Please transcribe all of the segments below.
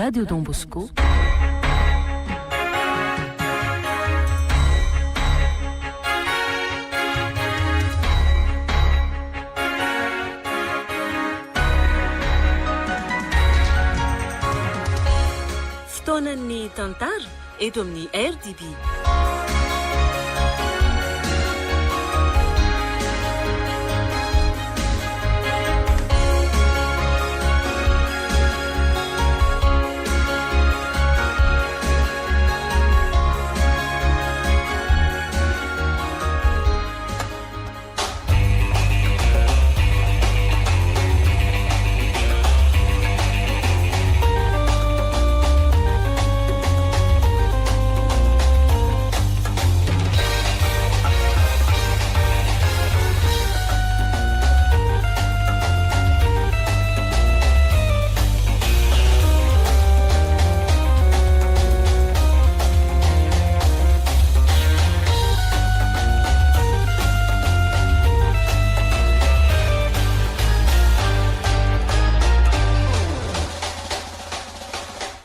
Radio Don Bosco. Fotoanan'ny tantara eto amin'ny RDB.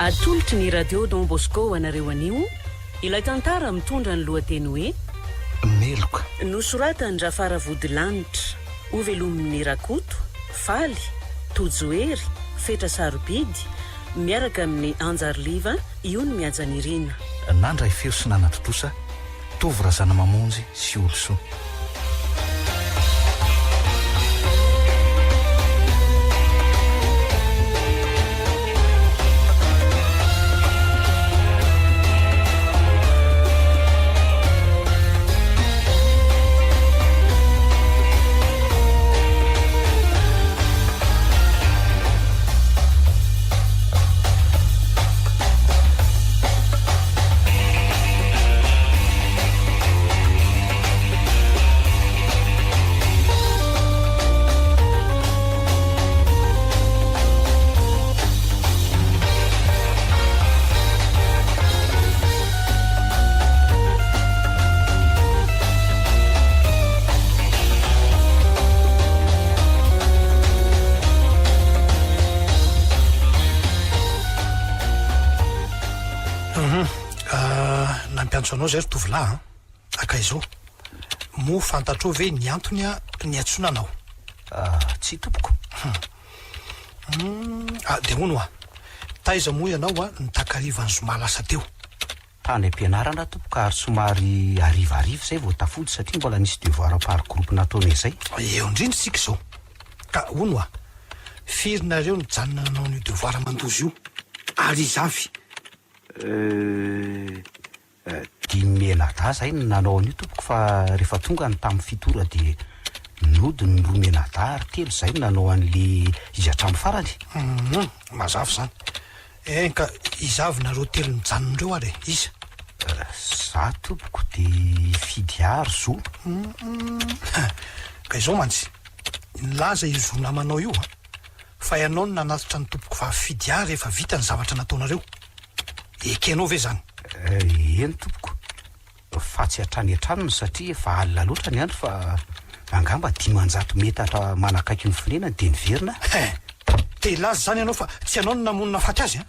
Atolotry ny radio Don Bosco anareo anio, ilay tantara mitondra ny lohateny hoe Meloka. Nosoratany Rafara Vodilanitra, Ovelomin'ny Rakoto, Faly, Tojoery, Fetra Sarobidy, miaraka amin'ny Anjarliva, io ny miajanirina. Nandray fero sy nanatotosa, tovy razana mamonjy sy oloso. Nampiantsonao zay ry tovolahy aka izao mo fantatro ve ny antony ny atsonanao? Tsy tompoko. De mono taiza moa ianao nitakariva ny zoma lasa teo? Tany am-pianarana tompoko ary somary arivariva zay vao tafody satria mbola nisy devoir par groupe nataonay zay. Eo indrindra sika zao. Ka ono firinareo nijanona nanao ny devoir mandozy io ary izavy. Dimy menada zay ny nanao an'io tompoko fa rehefa tonga ny tamin'ny fitora de nody ny roa menada ary telo zay ny nanao an'le izy hatramin'ny farany. Mazavy zany. Ka izavy nareo telo nijanon'ireo ary iza? Za tompoko de Fidiary Zo. Ka izao mantsy nilaza io Zo namanao io fa ianao no nanatitra ny tompoko fa Fidiary efa vita ny zavatra nataonareo. Ekenao ve zany? Eny tompoko, fa tsy hatrany antranony satria efa alina loatra ny andro fa angamba 500 metatra manakaiky ny fonenany de niverina. Te laza zany ianao fa tsy ianao no namonina faty azy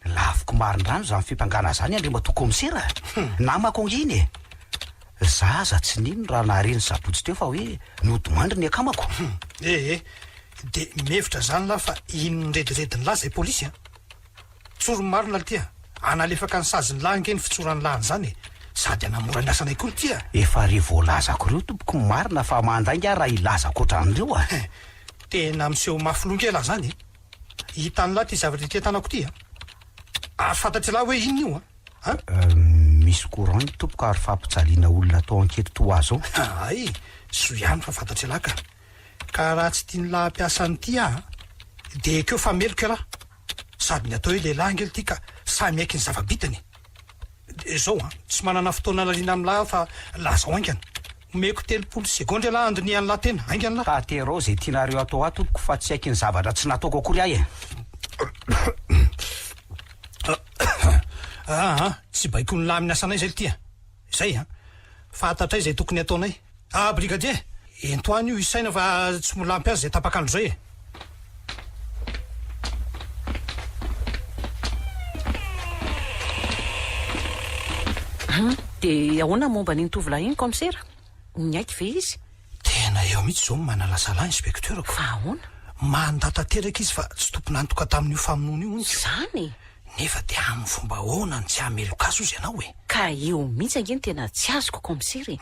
laviko marindrano zany fimpangana zany andre matoko komisera namako anginy zaza tsy nino raha nahareny sabotsy teo fa hoe nodimandry ny akamako. De mevitra zany la fa ino nredirediny laza i polisy tsoro marina tia analefaka ny saziny lahy ny fitsorany lahiny zany sady anamora ny asanay koa tia. Efa revolazako reo tompoko marina fa mandainga raha ilazako ohatran'ireo tena miseho mafilon-kela zany hitany lahy ty zavatra ity tanako ty ary fantatry lahy hoe inona io misy courant tompoko ary fampijaliana olona atao anketo to azo ay so ihany fa fantatry lahy ka raha tsy tiany lahy ampiasany ty de keo fa meloka lahy sady ny atao hoe lehilahy ngely ty ka samy aiky ny zavabitany. Zao tsy manana fotoana lalina amin'lahy fa lazao aingana meko 3 sekondy lahy andiniany lahy tena aingana lahy. Taterao zay tianareo atao tompoko fa tsy aiky ny zavatra tsy nataoko akory ahy tsy baiko ny lahy amin'ny asanay zay tia zay fantatray zay tokony ataonay brigadier entoany io isaina fa tsy molampy azy zay tapakandro zay dia ahoana momba ny tovolahy iny komisera niaiky ve izy tena eo mihitsy zao manala salahy inspekteurako fa ahoana mandatateraka izy fa tsy tompony antoka tamin'io famonoana io oniko zany nefa dia amin'ny fomba hoana ny tsy hamelokaso izy ianao e ka eo mihitsy angeny tena tsy azoko komisery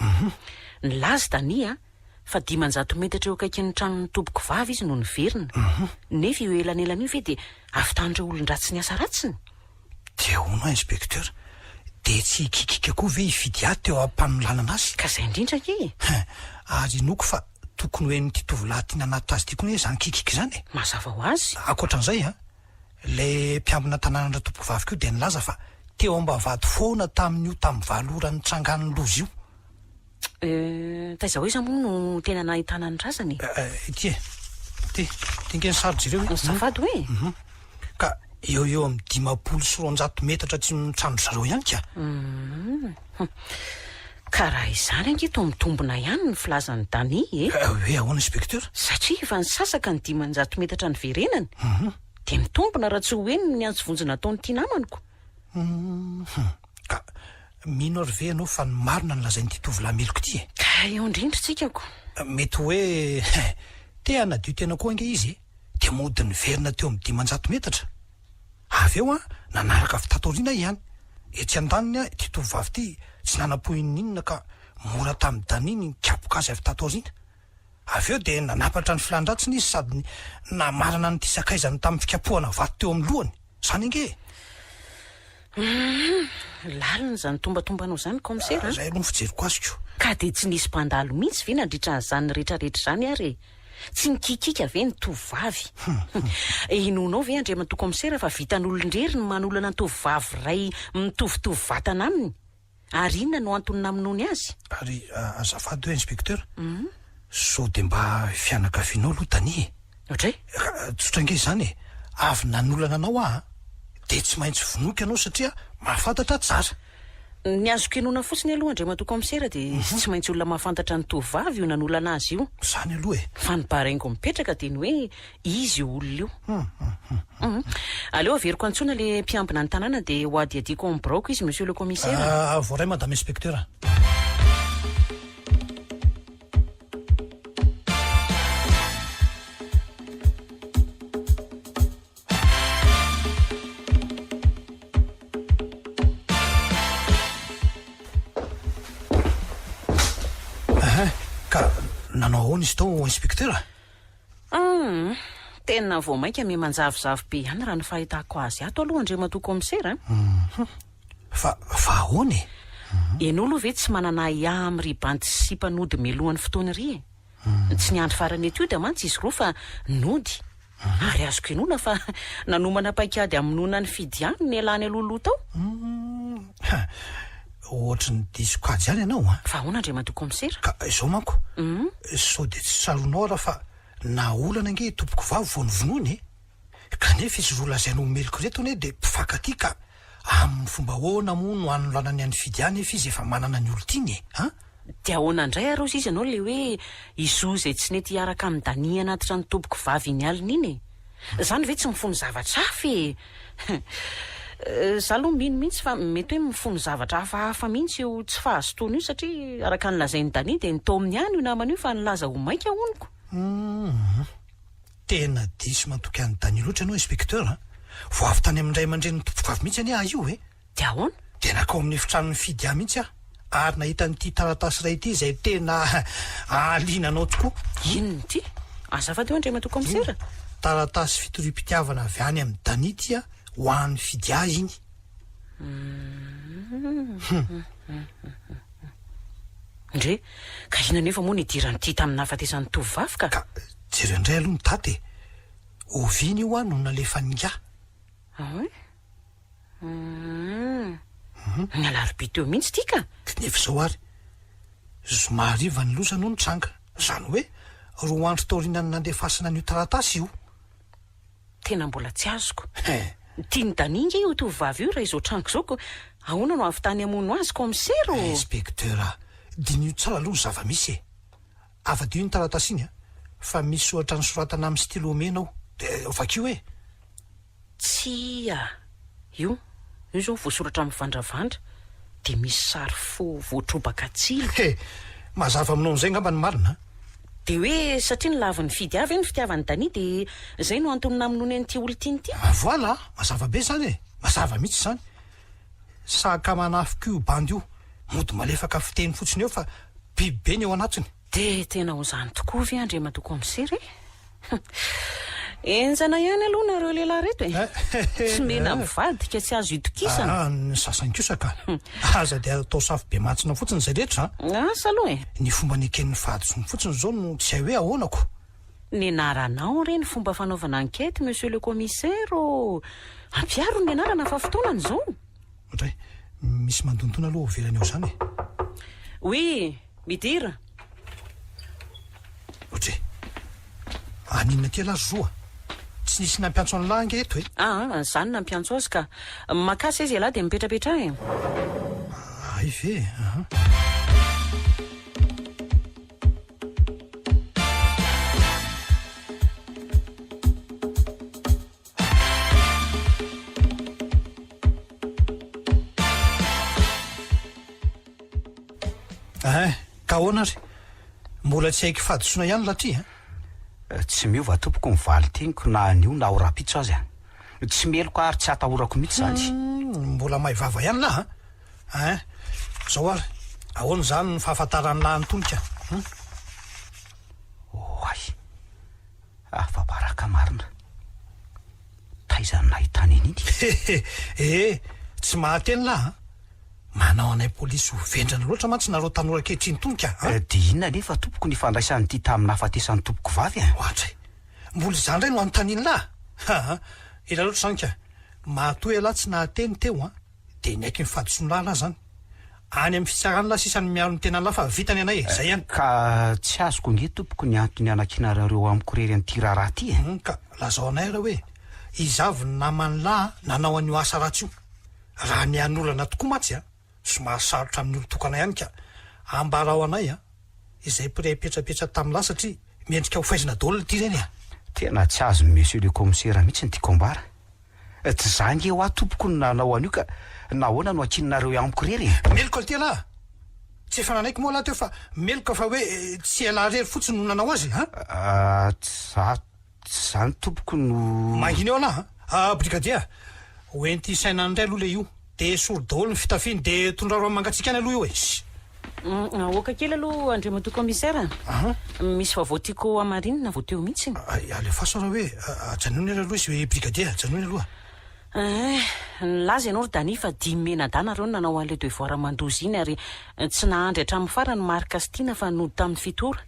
ny lazy tania fa 500 metatra eo akaiky ny tranon'ny toboko vavy izy no niverina nefa io elanelana io ve dia afitan'ireo olon-dratsy ny asa ratsiny dia hono inspekteur dia tsy hikikika koa ve hifidy ahy teo ampanolonana azy ka izay indrindra ke ary inoko fa tokony hoe nyty tovolahy tiana anato azy tiako ny hoe zany kikika izany e mazava ho azy akoatran'izay a le mpiambina tanànandra toboko vavy keo dia nilaza fa teo amba vady foana tamin'io tamin'ny valorany trangan'ny lozy io taiza hoe iza moa no tena nahitana ny razany ty ngeny sarotra ireo zafady hoe ka eo amin'ny 500 metatra tsy mitrano zareo ihany ka ka raha izany angeto mitombona ihany ny filazan'ny dani hoe ahoana inspekteur satria efa nisasaka ny 500 metatra ny verenany dia mitombona raha tsy hoeniny ny antsovonjy nataony tia namaniko ka mino ary ve ianao fa ny marina ny lazain'ity tovolahy meloko ity e ka eo indrindritsikako mety hoe te hanadio tena koa ange izy dia mody ny verina teo amin'ny 500 metatra avy eo nanaraka fitatoriana ihany etsy an-daniny ity tovovavy ity tsy nanapohininina ka mora tamin'ny daniny nikapoka azy fitatoriana avy eo dia nanapatra ny filandratsiny izy sady namarana ny ty sakaizany tamin'ny fikapohana vato teo amin'ny lohany zany ange lalina zany tombatombanao zany komisera zay no fijeriko azy ko ka dia tsy nisy mpandalo mihitsy ve nandritra n'izany rehetrarehetra zany ary tsy nikikika ve ny tovavy inonao ve andriamanto komisera fa vitan'olon-drery ny manolana ny tovavy ray mitovitovy vatana aminy ary inona no antony naminony azy ary azafady hoe inspekteur so dia mba fianakavianao aloha tani ohatray tsotrange zany e avy nanolana anao dia tsy maintsy vonoky ianao satria mahafantatra tsara ny azoko enona fotsiny aloha andriamanto komisera dia tsy maintsy olona mahafantatra ny tovavy io nanolana azy io zany aloha e fa ny baraingo mipetraka dia ny hoe izy io olona io aleo averiko antsona le mpiambina ny tanàna dia ho adiadiako amin'ny braoko izy monsieur le commissaire voaray madame inspecteur ka nanao ahoana izy tao inspekteur tena vao mainka me manjavozavo be ihany raha ny fahitako azy ato aloha andriamanto komisera fa ahoana e ianao aloha ve tsy manana ia am'ry banty sy mpanody melohan'ny fotoana ry tsy niandry farany eto io dia mantsy izy roa fa nody ary azoko enona fa nanomana paikady aminona ny fidy ihany ny alany alohaloha tao ohatra ny disokady ihany ianao fa ahoana andriamanto komisera ka izao manko so dia tsy saronao raha fa na olana ange tompoko vavy vo nyvonoany kanefa izy roa lazainao meloko reto anie dia mpifankaty ka amin'ny fomba hoana moa no anolanany any fidy any efa izy efa manana ny olo tiany dia ahoana indray arozy izy ianao le hoe izo zay tsy nety hiaraka amin'ny dani anatitra ny tompoko vavy iny alina iny zany ve tsy mifono zavatra hafy za aloha mino mihitsy fa mety hoe mifono zavatra hafahafa mihitsy io tsy fahazotoana io satria araka nylazain'ny dani dia nitao amin'ny any io namana io fa nilaza ho mainka honiko tena diso mantoky any dani loatra ianao inspekteur vo avy tany amin'ndray aman-dreny ny tompoko vavy mihitsy any io dia ahoana dia nakao amin'ny efitranony fidy ahy mihitsy ary nahita n'ity taratasy ray ity izay tena alinanao tokoa inony ity azafady eo andriamanto komisera taratasy fitorim-pitiavana avy any amin'ny dani ty ho an'ny fidy ahy iny ndre ka ina nefa moa nidiranyity tamin'ny hafatesan'ny tovavy ka jereo indray aloha ny tate oviny io no nalefa ninga ny alarobia teo mihitsy ity ka nefa izao ary zomariva ny loza no ny tranga zany hoe roa andro taoriana ny nandefasana n'io taratasy io tena mbola tsy azoko tiany daninga io tovavy io raha izao trango izao ko ahoana no avy tany amono azy komisero inspekteur dinio tsara aloha ny zava-misy afa-dio ny taratasy iny fa misy ohatra ny soratana amin'ny stylo menao dia vakio tsy io zao voasoratra amin'ny vandravandra de misy sary fo voatrobaka tsilo. Mazava aminao n'izay ngamba ny marina. De hoe satria ny lavin'ny fidiavy ny fitiavany Dania de zay no antonona amin'ony an'ity olo tianyity. Voilà, mazava be zany e, mazava mihitsy zany. Saka manafika io bandy io, mody malefaka fiteny fotsiny eo fa biby be ny eo anatiny. De tena ho zany tokoa ve Andriama Tokomisery enjana ihany aloha nareo lehilahy reto tsy mena mivadika tsy azo itokisana. Ny sasany kosaka aza de atao safy be matsina fotsiny zay rehetra. Asa aloha Ny fomba neken'ny fahadisony fotsiny zao no tsy hay hoe ahoanako. ny anaranao reny fomba fanaovana enquête monsieur le commissaire ampiaro ny anarana fa fotoanany zao. Ohatray misy mandontona aloha velany eo zany. Oui, midira. Ohatray aninona ty lahy zoa tsy nisy nampiantso any lahy nge eto e. Zany nampiantso azy ka makasy izy lahy de mipetrapetraha Ay ve ka ahoana ry mbola tsy haiko fahadisoana ihany latria tsy miova tompoko mivaly teniko na anio na orapitso azy tsy meloko ary tsy atahorako mihitsy zany. Mbola maivava ihany lahy zao ary ahoana zany ny fahafantarany lahy nytonika. Oay afabaraka marina taizany nahitany aniny. Tsy mahateny lahy manao anay polisy ho vendrana loatra mantsy nareo tanora kehitriny tonika. Dia inona nefa tompoko ny fandraisany ity tamin'ny hafatesan'ny tompoko vavy Ohatray mbola izany ray no anontaniany lahy. Ela loatra zany ka matoy lahy tsy nahateny teo de naiky mifadisono lahy lahy zany any amin'ny fitsarany lahy sisany miaro ny tenany lahy fa vitany anay zay ihany. Ka tsy azoko nge tompoko ny antony anakinareo amiko rery an'ity raharaha ty ka lazao anay raha hoe izavy ny namany lahy nanao an'io asa ratsy io raha ny an'olana tokoa matsy somary sarotra amin'ny olo tokana ihany ka ambara ao anay izay piray petrapetra tamin'ny lahy satria miendrika ho faizina daolina ty reny tena tsy azo monsieur le commissaire mihitsy ny tiako ambara tsy zange ho tompoko ny nanao an'io ka nahoana no akinonareo amiko rery meloko ty lahy tsy efa nanaiky moa lahy teo fa meloko fa hoe tsy ela rery fotsiny no nanao azy tsy zany tompoko no manginy eo lahy brigadia hoenty sainany ray aloha le io de soro daolo ny fitafiny de tondraro amin'ny mangatsika any aloha io oka kely aloha Andriama Tokomisaire misy vaovao tiako amarinina vao teo mihitsy alefaso raha hoe ajanony aloha izy hoe brigadia ajanony aloha nilaza ianao ry Dania fa 10 menadana reo nanao an'le devoir mandozy iny ary tsy nahandry hatramin'ny farany marika Stina fa nody tamin'ny fitora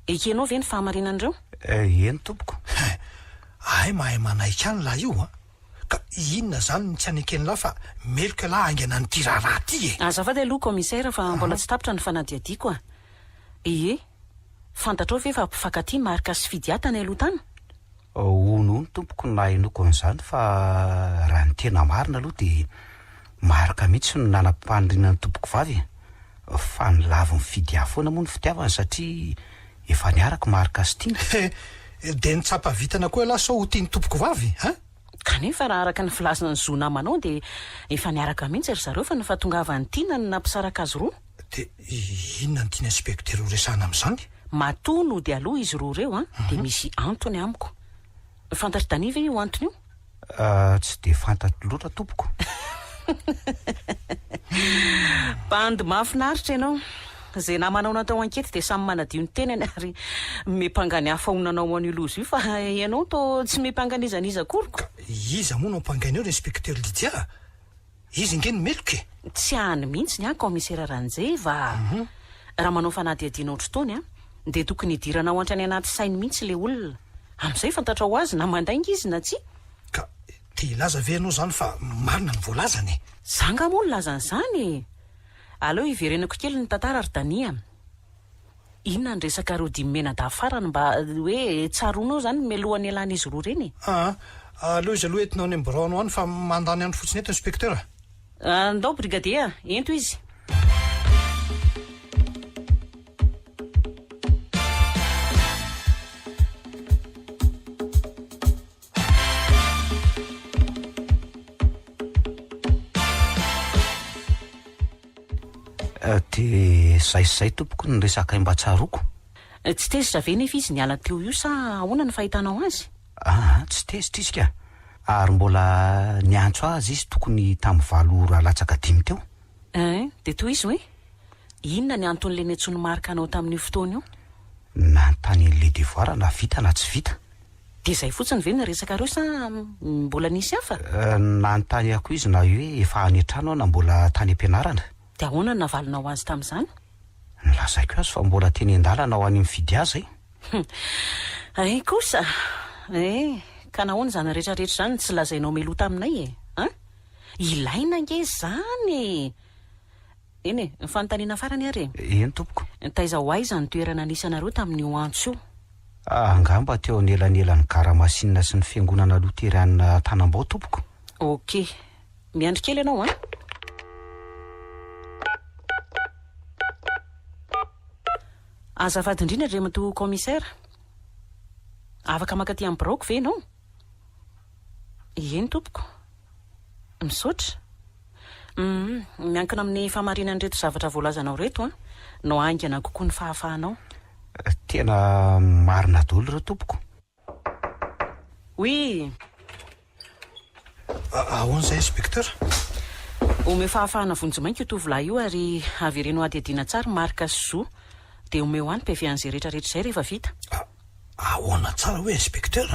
ekenao ve ny fahamarinan'ireo eny tompoko ay mahay manaika any lahy io ka inona zany tsy anekeny lahy fa meloka lahy angana nyty raharaha ty azafady aloha commissaire fa mbola tsy tapitra ny fanadiadiako fantatrao ve fa mpifankaty marika sy fidiatany aloha tany ono ny tompoko na inoko an'izany fa raha ny tena marina aloha de marika mihitsy no nanam-pandrinany tompoko vavy fa ny laviny fidia foana moa ny fitiavany satria efa niaraka marika Stina de nitsapa vitana koa lahy sao ho tiany tompoko vavy kanefa raha araka ny filazina ny zo namanao de efa niaraka mihitsy ry zareo fa ny fahatongavany Tina ny nampisaraka azy roa de inona ny tiany inspektera ho resahana amin'izany matono de aloha izy roa reo de misy antony amiko fantatry Dania ve io antony io tsy de fantatro loatra tompoko bandy mahafinaritra ianao zay namanao natao ankety de samy manadio ny tenany ary mepangany hafa honanao an'io lozy io fa ianao to tsy mepanganizaniza koroko iza moa no ampangany eo ry inspekteur Lydia izy nge ny meloke tsy hany mihitsy ny commissaire Ranjeva raha manao fanadiadiana otrotony de tokony hidiranao antrany anaty sainy mihitsy le olona amin'izay fantatra ho azy na mandainga izy na tsy ka te laza ve anao zany fa marina ny voalazany zanga moa ny lazan'izany aleo iverenako kely ny tantara ry Dania inona ny resaka reo 10 menada farany mba hoe tsaronao zany melohan'ny elana izy roa reny aleo izy aloha entinao any amborano any fa mandany andro fotsiny eto inspekteur andao brigadia ento izy de zay sy zay tompoko ny resaka mba tsaroko. Tsy tezitra ve nefa izy niala teo io sa ahoana ny fahitanao azy? Tsy tezitra izy ka, ary mbola niantso azy izy tokony tamin'ny 7:25 teo. De toy izy hoe inona ny anton'le netsony marika anao tamin'io fotoana io? Nanontany an'le devoir na vita na tsy vita. De zay fotsiny ve ny resaka reo sa mbola nisy hafa? Nanontany ako izy na hoe efa any an-trano na mbola tany am-pianarana. De ahoana ny navalinao azy tamin'izany? Nilazaiko azy fa mbola teny an-dalana ho any mividy azy. Ay kosa, ka nahoana zany rehetrarehetra zany tsy lazainao melota aminay ilaina nge zany eny ny fanontaniana farany ary. Eny tompoko. Taiza ho aiza ny toerana nisanareo tamin'io antso io? Angamba teo anelanelan'ny garamasinina sy ny fiangonana loteriana Tanambao tompoko. Ok, miandry kely ianao azafady indrindra Andriamato commissaire, afaka makaty amin'ny biraoko ve ianao? Eny tompoko, misaotra. Miankina amin'ny famarinany reto zavatra voalazanao reto no aingana kokoa ny fahafahanao. Tena marina daholo reo tompoko. Oui. Ahoana izay inspecteur? Omeo fahafahana vonjimainka io tovolahy io ary avereno adihadiana tsara marika sy zo dia omeo any mpiavian'izay rehetrarehetra izay rehefa vita. Ahoana tsara hoe inspecteur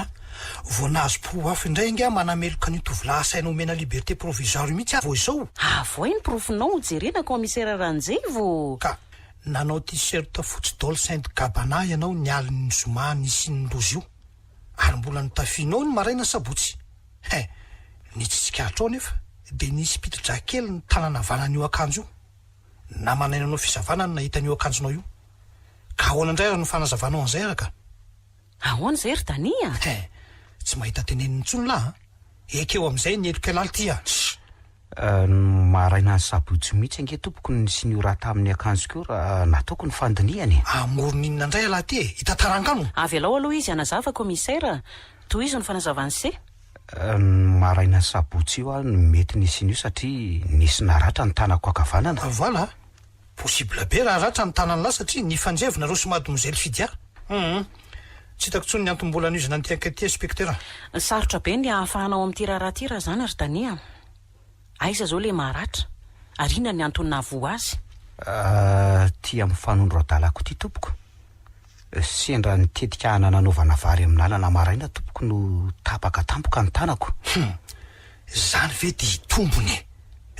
voanazo profo indray nga manameloka ny tovolahy asaina omena liberté provisoire mihitsy vo izao. Voay ny profonao jerena commissaire Ranjay vo ka nanao t-shirt fotsy dole Saint Gabana ianao nialy ny zoma nisy ny lozy io ary mbola nitafinao ny maraina sabotsy. Nitsitsikaritrao nefa de nisy pitidra kely ny tanana vanan'io akanjo io na manainanao fisavana ny nahita n'io akanjonao io. Ka ahoana indray raha no fanazavanao an'izay araka? Ahoana izay ry Dania? Tsy mahita teneniny intsony lahy ekeo amin'izay ny eloka lalty maraina ny sabotsy mihitsy ange tompoko ny sy ny ora tamin'ny akanjo keo raha nataoko ny fandiniany. Amoron'inona indray alaty hita tarangano. Avy alao aloha izy anazava commissaire, toy izy ny fanazavany se. Maraina ny sabotsy io no mety nisy n'io satria nisy naratra ny tanako akavanana. Voilà, possible be raha ratra ny tanany lahy satria ny fanjevina sy mademoiselle Fidia. Tsy hitako tsony ny antom-bola n'io izy nantianka ty inspecteur. Sarotra be ny ahafahanao amin'ity raha raha zany ry Dania. Aiza zao le maharatra ary inona ny antony nahavoa azy? Ty amin'ny fanondro adalako ty tompoko. Sendra nitetika nanaovana vary amin'ny alana maraina tompoko no tapaka tampoka ny tanako. Zany ve di tombony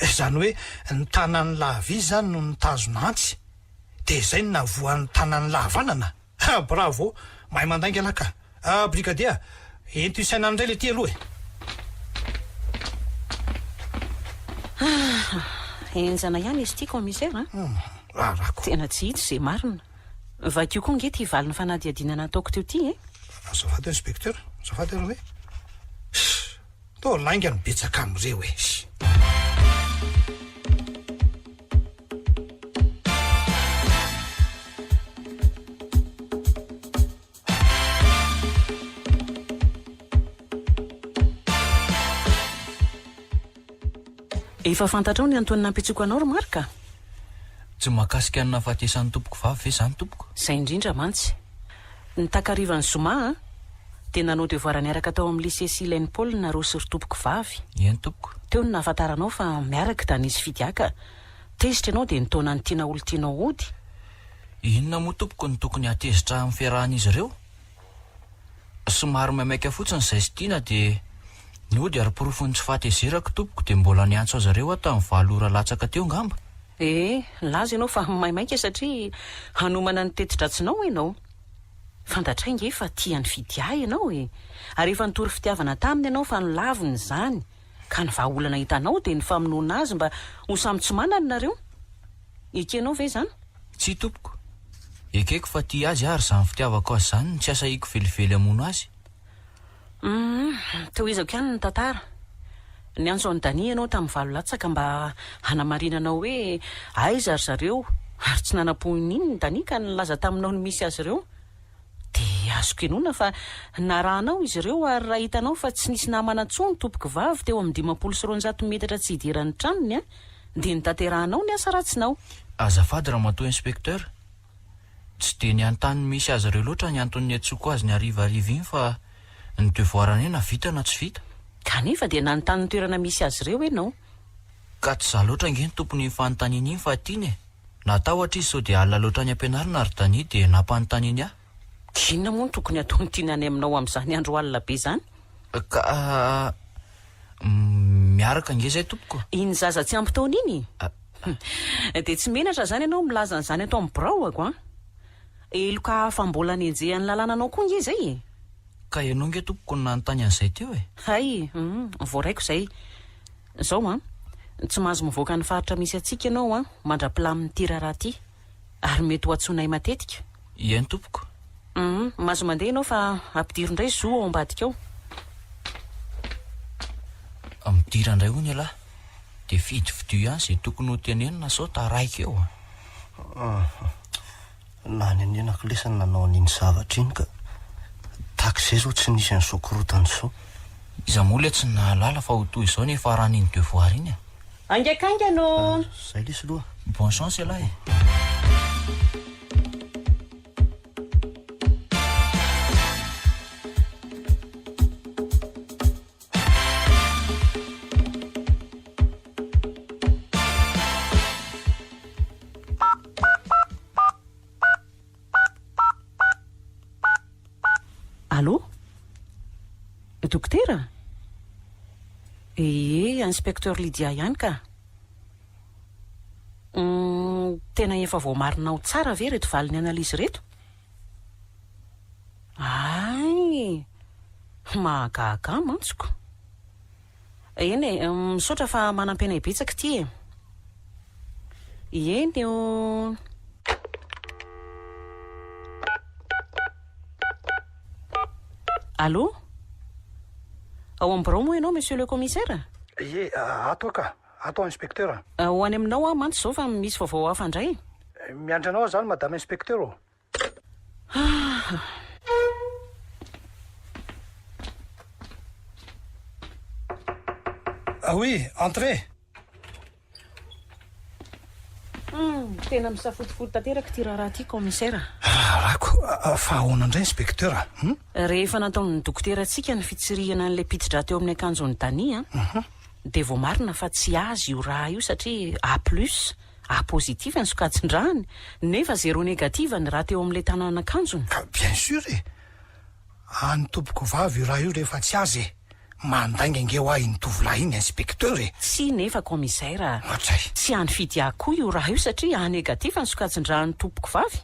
zany hoe ny tanany lavy zany no nitazona antsy de zay ny nahavoan'ny tanany lavanana. Bravo, mahay mandainga alaka. Brigadier, ento isainany indray le ty aloha Enjana ihany izy ty commissaire tena tsy hita izay marina. Vakio koa nge ty valiny fanadihadiana nataoko teo ty azafady inspecteur, azafady hoe to lainga ny betsaka amin'ireo efa fantatrao ny antony nampitsoko anao ry Marika? Tsy mahakasika ny nahafatesan'ny tompoko vavy ve zany tompoko? Zay indrindra mantsy. Ny takarivan'ny Zoma dia nanao devoir niaraka tao amin'ny lycée Silène Paul na rosy ry tompoko vavy. Eny tompoko. Teo ny nahafantaranao fa miaraka da nisy fidiaka. Tezitra ianao dia nitaona ny tiana olo tianao ody. Inona moa tompoko ny tokony hatezitra amin'ny fiarahan'izy ireo? Somary maimaika fotsiny izay sy tiana dia ny ody ary porofony tsy fahatezerako tompoko dia mbola niantso azy ireo ato amin'ny 7 ora latsaka teo ngamba. Laza ianao fa maimaika satria hanomana ny tetidratsinao ianao. Fantatrainge fa tiany fidia ianao ary efa nitory fitiavana taminy ianao fa nilaviny zany ka ny vahaolana hitanao dia ny famonoana azy mba ho samy tsy manana nareo. Ekenao ve zany? Tsy tompoko. Ekeko fa tia azy ary izany fitiavako azy zany tsy asaiko velively hamono azy. Teo izako ihany ny tantara. Ny antso ny Dania ianao tamin'ny 7 latsaka mba hanamarinanao hoe aiza ry zareo ary tsy nanam-poniny ny Dania ka nilaza taminao ny misy azy ireo. Dia azoko enona fa narahanao izy ireo ary raha hitanao fa tsy nisy namana intsony tompoko vavy teo amin'ny 520 metatra tsy hidiran'ny tranony dia nitanterahanao ny asa ratsinao. Azafady raha matoa inspekteur, tsy dia ny an-tany misy azy ireo loatra ny antony antsoko azy ny arivariva iny fa ny devoirany ena vita na tsy vita. kanefa dia nanontany toerana misy azy ireo ianao. Ka tsy za loatra nge ny tompony fanontaniana iny fa tiany e. Natahotra izy sao dia alina loatra ny ampianarina ary tania dia nampanontaniany ahy. Inona moa no tokony ataony tiana any aminao amin'izany andro alina be izany? Ka miaraka nge zay tompoko. Iny zaza tsy ampy-taona iny dia tsy menatra zany ianao milaza n'izany atao amin'ny braoako a. Eloka fa mbola nenjehan'ny lalànanao koa nge zay. Ka ianao nge tompoko ny nanontany an'izay teo e. Hay voaraiko izay zao a, tsy mahazo mivoaka ny faritra misy atsika ianao a mandra-pilamin'ny tira raha ty ary mety ho antsonay matetika. Iainy tompoko. Mahazo mandeha ianao fa ampidiro indray zo ao ambadika ao. Midira indray ho ny alahy dia fidy vidio ihany izay tokony ho tenenina sao taraika eo a. Na ny nenako lesany nanao an'iny zavatra iny ka takizay zao tsy nisy ny sokorotany so. Iza moa le tsy nahalala fa ho toy izao ny faran'iny devoir iny a. Angakaingano. Zay lesy loha. Bonne chance alahy. Allô? Dokotera? Inspecteur Lydia ihany ka. Tena efa voamarinao tsara ve reto valiny analizy reto? Ay, mahagaga mantsoko. Eny e, misaotra fa manam-piainay betsaka ty e. Eny eo. Allô? Ao am-birao moa ianao, monsieur le commissaire? Ie, ato ka, ato inspecteur. Ho any aminao a mantsy izao fa misy vaovao hafa indray. Miandry anao zany madame inspecteur o. Oui, entrez. Tena misafotofoto tanteraka ty raha ty commissaire. Rahako, fa ahoana indray inspecteur? Rehefa nataon'ny dokotera antsika ny fitsirihana n'ilay pitidra teo amin'ny akanjon'ny Dany dia vao marina fa tsy azy io raha io satria A+, A positif ny sokajin-drahany nefa 0 négative ny raha teo amin'ilay tanan'akanjony. Bien sûr e. Any tompoko vavy io raha io rehefa tsy azy e. Mandainga nge ho ahy ny tovolahy iny inspecteur e. Tsy nefa commissaire. Hatray. Tsy hany fidiako io raha io satria A négatif ny sokajin-draha ny tompoko vavy.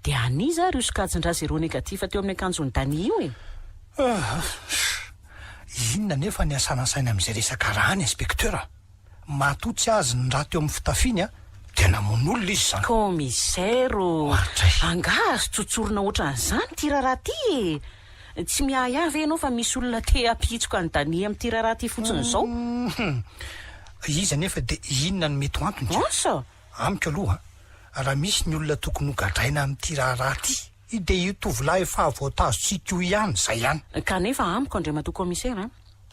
Dia aniza ary io sokajin-draha 0 négatif teo amin'ny akanjon'ny Dany io e. Inona nefa ny asanasaina amin'izay resaka raha any inspecteur? Matotsy azy ny raha teo amin'ny fitafiny a, tena mon'olona izy zany. Commissaire, angazo tsotsorona ohatran'izany ty raha ty e. Tsy miahy avy ianao fa misy olona te hampitsoka ny Dany amin'ny ty raha ty fotsiny izao. Iza nefa dia inona ny mety ho antony? Asa? Amiko aloha, raha misy ny olona tokony hogadraina amin'ity raha ty, dia io tovolahy efa voatazo tsy tio ihany, zay ihany. Kanefa amiko andriamatoa commissaire,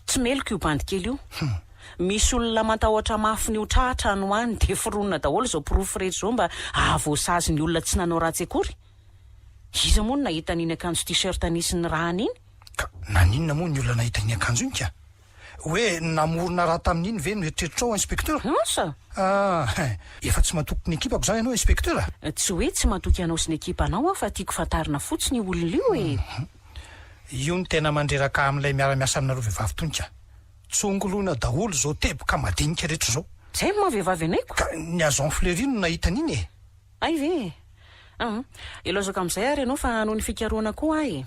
tsy meloko io bandikely io. Misy olona matahotra mafy ny hotrahatra no any dia foronina daholo izao pirofo rehetra izao mba ahavoasazy ny olona tsy nanao ratsy akory. Iza moa no nahita n'iny akanjo t-shirt anisy ny raha an'iny? Ka naninona moa ny olona nahita ny akanjo iny ka? Hoe namorona raha tamin'iny ve no eritreritro inspecteur? Asa? Efa tsy matoky ny ekipako zany ianao inspecteur? Tsy hoe tsy matoky ianao sy ny ekipanao fa tiako fantarina fotsiny olona io e. Io ny tena mandreraka amin'ilay miara-miasa aminareo vehivavy tonika. Tsongolona daholo zao teboka madinika rehetra zao. Zay moa vehivavy anayko? Ka ny azon Fleury no nahita an'iny e. Ay ve? Ilazako amin'izay ary ianao fa noho ny fikaroana koa ahy.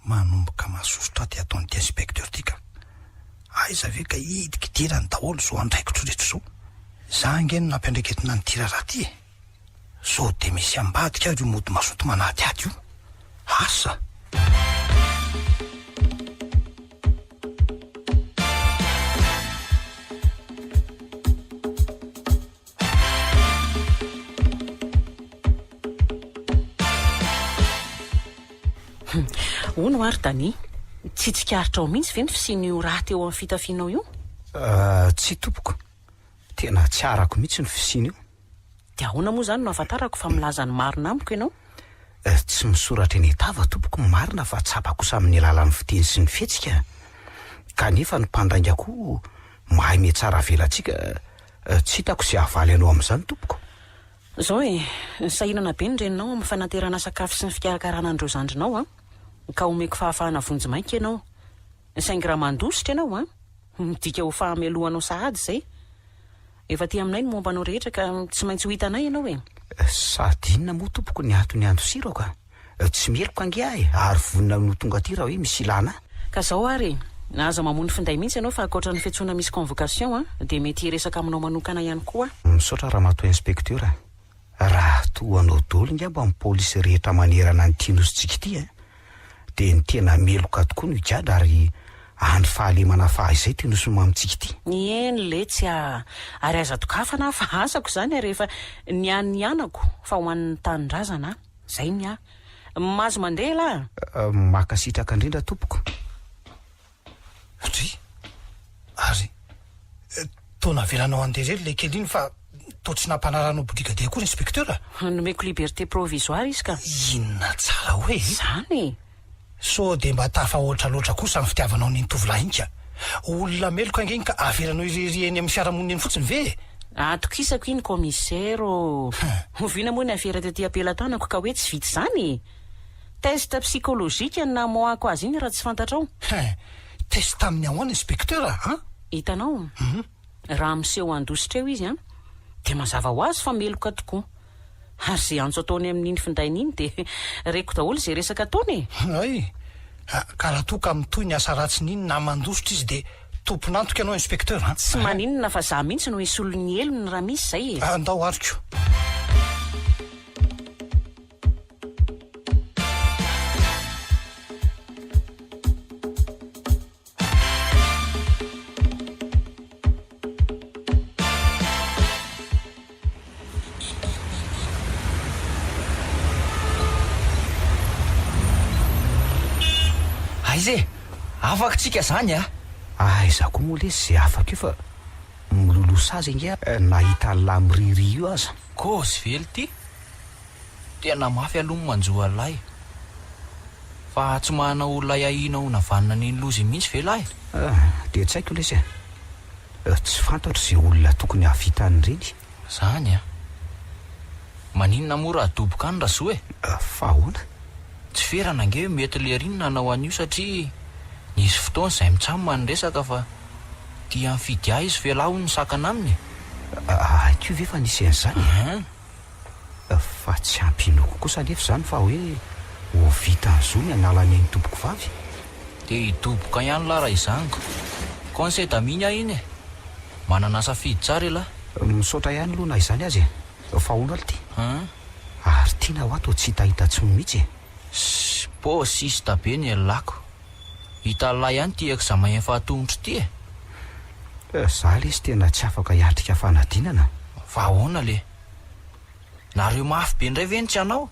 Manomboka mahasosotra ty ataon'ity inspecteur ty ka. Aiza ve ka hidikidirany daholo zao andraikitro rehetra zao. Za ngeno nampiandreketina ny tira raha ty e. Zao dia misy ambadika ary io mody masoto manaty ady io. Asa. Hono ary Dany, tsy tsikaritra ao mihitsy ve ny fisian'io raha teo amin'ny fitafianao io? Tsy tompoko. tena tsy arako mihitsy ny fisiana io. dia ahoana moa izany no ahafantarako fa milaza ny marina amiko ianao? Tsy misoratra eny tava tompoko ny marina fa tsapako amin'ny alalan'ny fiteny sy ny fihetsika, kanefa ny mpandaingako mahay me tsara velantsika. Tsy hitako izay havaly anao amin'izany tompoko. Zao sahinana be ny reninao amin'ny fanaterana sakafo sy ny fikarakarana andreo zandrinao ka omeko fahafahana vonjy mainka ianao. Saingy raha mandositra ianao midika ho fahamelohanao sahady izay. Efa ty aminay ny momba anao rehetra ka tsy maintsy ho hitanay ianao Sady inona moa tompoko ny antony andosiro ka? Tsy meloko ange ahy ary vonina no tonga aty raha hoe misy ilana. Ka zao ary naza mamony finday mihitsy ianao fa ankoatra ny fiantsoana misy convocation dia mety resaka aminao manokana ihany koa. Misaotra Ramatoa inspektera. Raha toa anao daholo ngamba amin'ny pôlisy rehetra manerana ny tian'ositsika ity dia ny tena meloka tokoa no higada ary andry fahalemana izay tianoso mamitsika ity. Eny le tsy ary aza tokafana fa asako izany rehefa ny an'ny anako fa ho an'ny tanindrazana zay ny mazo mandeha la. Makasitraka indrindra tompoko. Ary tona velanao andeha le kely iny fa to tsy nampanaranao brigadier koa inspektera. Nomeko liberté provisoire izy ka. Inona tsara hoe izany so dia mba tafahoatra loatra kosa amin'ny fitiavanao ny tovolahy iny ka. Olona meloka angeny ka avelanao irery eny amin'ny fiarahamonina eny fotsiny ve? Atokisako iny commissaire. Oviana moa ny afera tetỳ ampelantanako ka hoe tsy vita izany. Test psychologique na moako azy iny raha tsy fantatrao. Test tamin'ny ahoana inspektera hitanao raha miseho andositra eo izy dia mazava ho azy fa meloka tokoa. Ary izay antso ataony amin'iny findainy iny dia reko daholo izay resaka ataony. Ay, ka raha toa ka mitohy ny asa ratsiny iny na mandositra izy dia tomponantoka ianao inspektera. Tsy maninona fa za mihitsy no hisolony elony raha misy izay. Andao ariko. Aize afaka tsika zany Izaho koa moa le izay afaka io fa milolosa azy ange nahita ny lamiriry io aza. Kôzy vely ty tena mafy aloha ny manjoa lahy fa tsy mahana olona iahinao navanina ny lozy mihitsy ve lahy? Dia tsy haiko lesy tsy fantatro izay olona tokony havita an'ireny. Zany maninona moa raha doboka any raha soa fa ahoana? Tsy ferana ange mety lerin nanao an'io satria nisy fotoana izay mitsamo ny resaka fa tia mifidy ahy izy velaho ny sakana aminy. Haiko ve fa nisy an'izany? Fa tsy ampinoko kosa nefa izany fa hoe ho vita an'izao ny analany ny tompoko vavy. Dia hidoboka ihany la raha izango conseil daminy ahy iny manana safidy tsara lahy. Misaotra ihany aloha na izany azy fa ahoana ity? Ary tiana ho ato tsy hitahitatsony mihitsy. Pôsista be ny elako hita lahy ihany tiako za mahay fahatongotra ty Za lesy tena tsy afaka hiatrika fanadinana. fa ahoana le nareo mafy be indray ve ny tsy anao?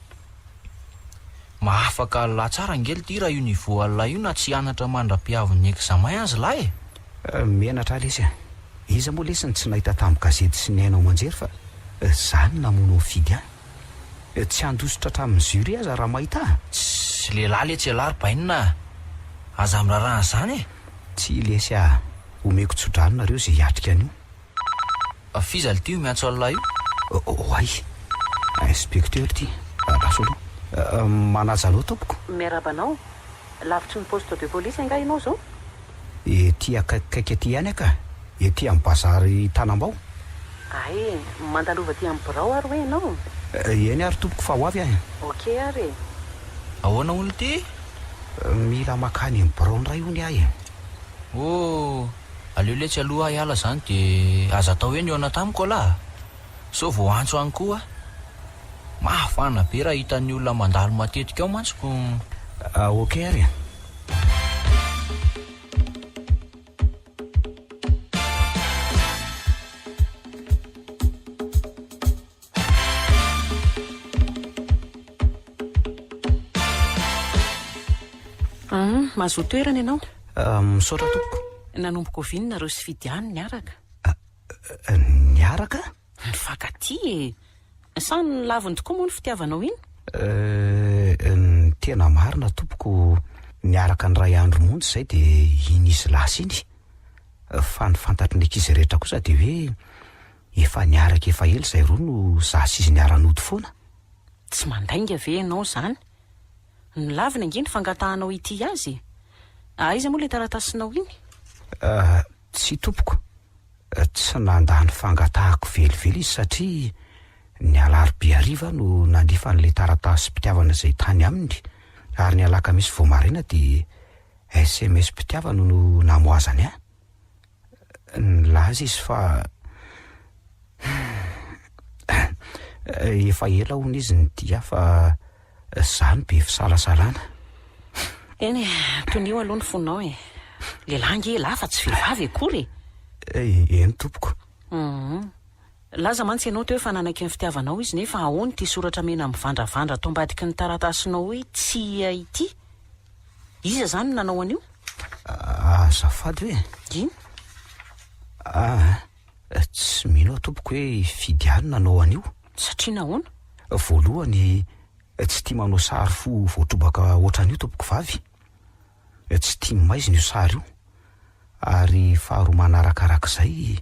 Mahafaka lahy tsara ngely ty raha io niveau alina io na tsy anatra mandra-piaviny examen azy lahy Menatra lesy iza moa lesy ny tsy nahita tamin'ny gazety sy ny hainao manjery fa zany namono fidy tsy andositra hatramin'ny jury aza raha mahita. Tsy lehilahy le tsy alary bainina aza mirarahana zany Tsy lesy omeko tsodranonareo izay hiatrika an'io. Fizaly ty miantso alina io Ay, inspekteur ty rasolo manaja anao tompoko. Miarabanao lavitry ny poste de police anga ianao zao? Ety akaikaiky aty ihany aka ety amin'ny bazary Tanambao. Ay, mandalova ty amin'ny birao ary hoe ianao? Eny ary tompoko fa ho avy ahy. Ok ary ahoana olo ty? Mila makany amin'ny birao ray hony ahy. Aleo le tsy aloha hiala zany dia aza atao hoe ny eo tamiko lahy so vao antso any koa mahafana be raha hitan'ny olona mandalo matetika ao mantsoko. Ok ary mazoto toerana ianao? Misaotra tompoko. Nanomboka ovinona reo sy fidiany niaraka? Niaraka? Mifankaty e. Sa ny laviny tokoa moa ny fitiavanao iny? Ny tena marina tompoko, niaraka ny ray andro monjy izay dia iny izy lasa iny. Fa ny fantatry ny ankizy rehetra kosa dia hoe efa niaraka efa ela izay roa no zasy izy niara-nody foana. Tsy mandainga ve ianao izany? Ny laviny ange ny fangatahanao ity azy. Aiza moa ilay taratasinao iny? Tsy tompoko, tsy nandany fangatahako velively izy satria ny alarobia hariva no nandrifa n'ilay taratasym-pitiavana izay tany aminy, ary ny alakamisy vao maraina dia SMS mpitiavana no namoazany ahy. Nilaza izy fa efa ela hono izy ny fa izany be fisalasalana. Eny, tonio aloha ny fonao e. Lehilahy nge lafa tsy vehivavy akory. Eny tompoko. Laza mantsy ianao teo efa nanaky ny fitiavanao izy, nefa ahoany ty soratra mena mivandravandra atao ambadiky ny taratasinao hoe tsy ity. Iza zany no nanao an'io? Azafady hoe. Ino? Tsy mino tompoko hoe fidiany nanao an'io. Satria nahoana? Voalohany, tsy tia manao sary fo voatrobaka ohatran'io tompoko vavy. Tsy tia maizina io sary io. Ary faharoa manarakarak'izay,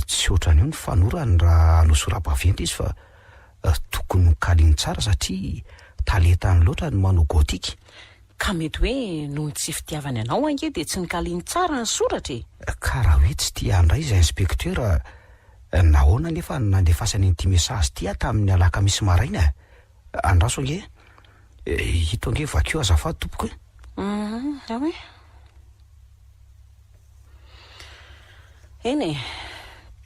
tsy ohatran'io ny fanorany raha hanao sora-baventy izy fa tokony kaliany tsara satria talentany loatra ny manao gotika. Ka mety hoe noho ny tsy fitiavany anao ange dia tsy nikaliany tsara ny soratra e. Ka raha hoe tsy tia handray izy inspektera, nahoana nefa nandefasany n'ity mesazy tia tamin'ny alakamisy maraina? Andraso ange? Hito ange vakeo azafady tompoko e. Hoe eny e,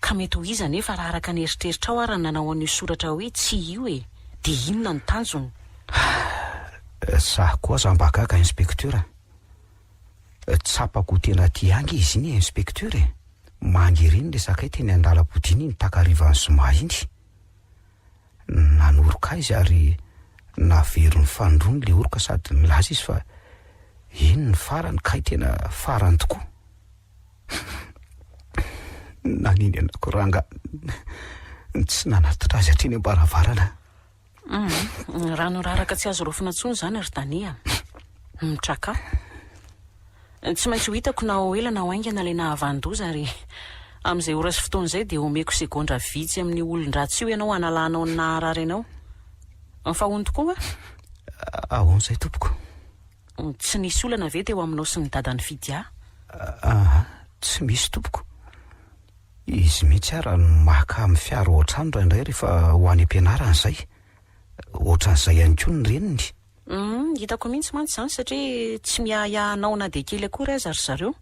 ka mety ho iza nefa raha araka ny eritreritra ao ary nanao an'io soratra hoe tsy io e, dia inona ny tanjony? Za koa zambagaga inspektera. Tsapako tena tia angy izy iny inspektera e. Mangeriny le sakay teny an-dalam-podiny iny takarivan'ny zoma iny. Nanoroka izy ary navery ny fandrony le oroka sady nilaza izy fa iny ny farany kay tena farany tokoa. Naniny anako ranga tsy nanatitra azy hatreny ambaravarana. Rano raraka tsy azo rofina intsony zany ry Dania. Mitraka. Tsy maintsy ho hitako na ho ela na ho aingana ilay nahavandoza ary amin'izay ora sy fotoana izay dia omeko segondra vitsy amin'ny olon-dratsy io ianao analanao ny naharary anao. Fa hono tokoa? Ahoana izay tompoko? Tsy nisy olana ve teo aminao sy ny dadany fidia? Tsy misy tompoko. Izy mihitsy ara maka amin'ny fiara ohatrany indraindray rehefa ho any am-pianarana izay. Ohatran'izay ihany koa ny reniny. Hitako mihitsy mantsy izany satria tsy miahiahanao na dia kely akory aza ry zareo.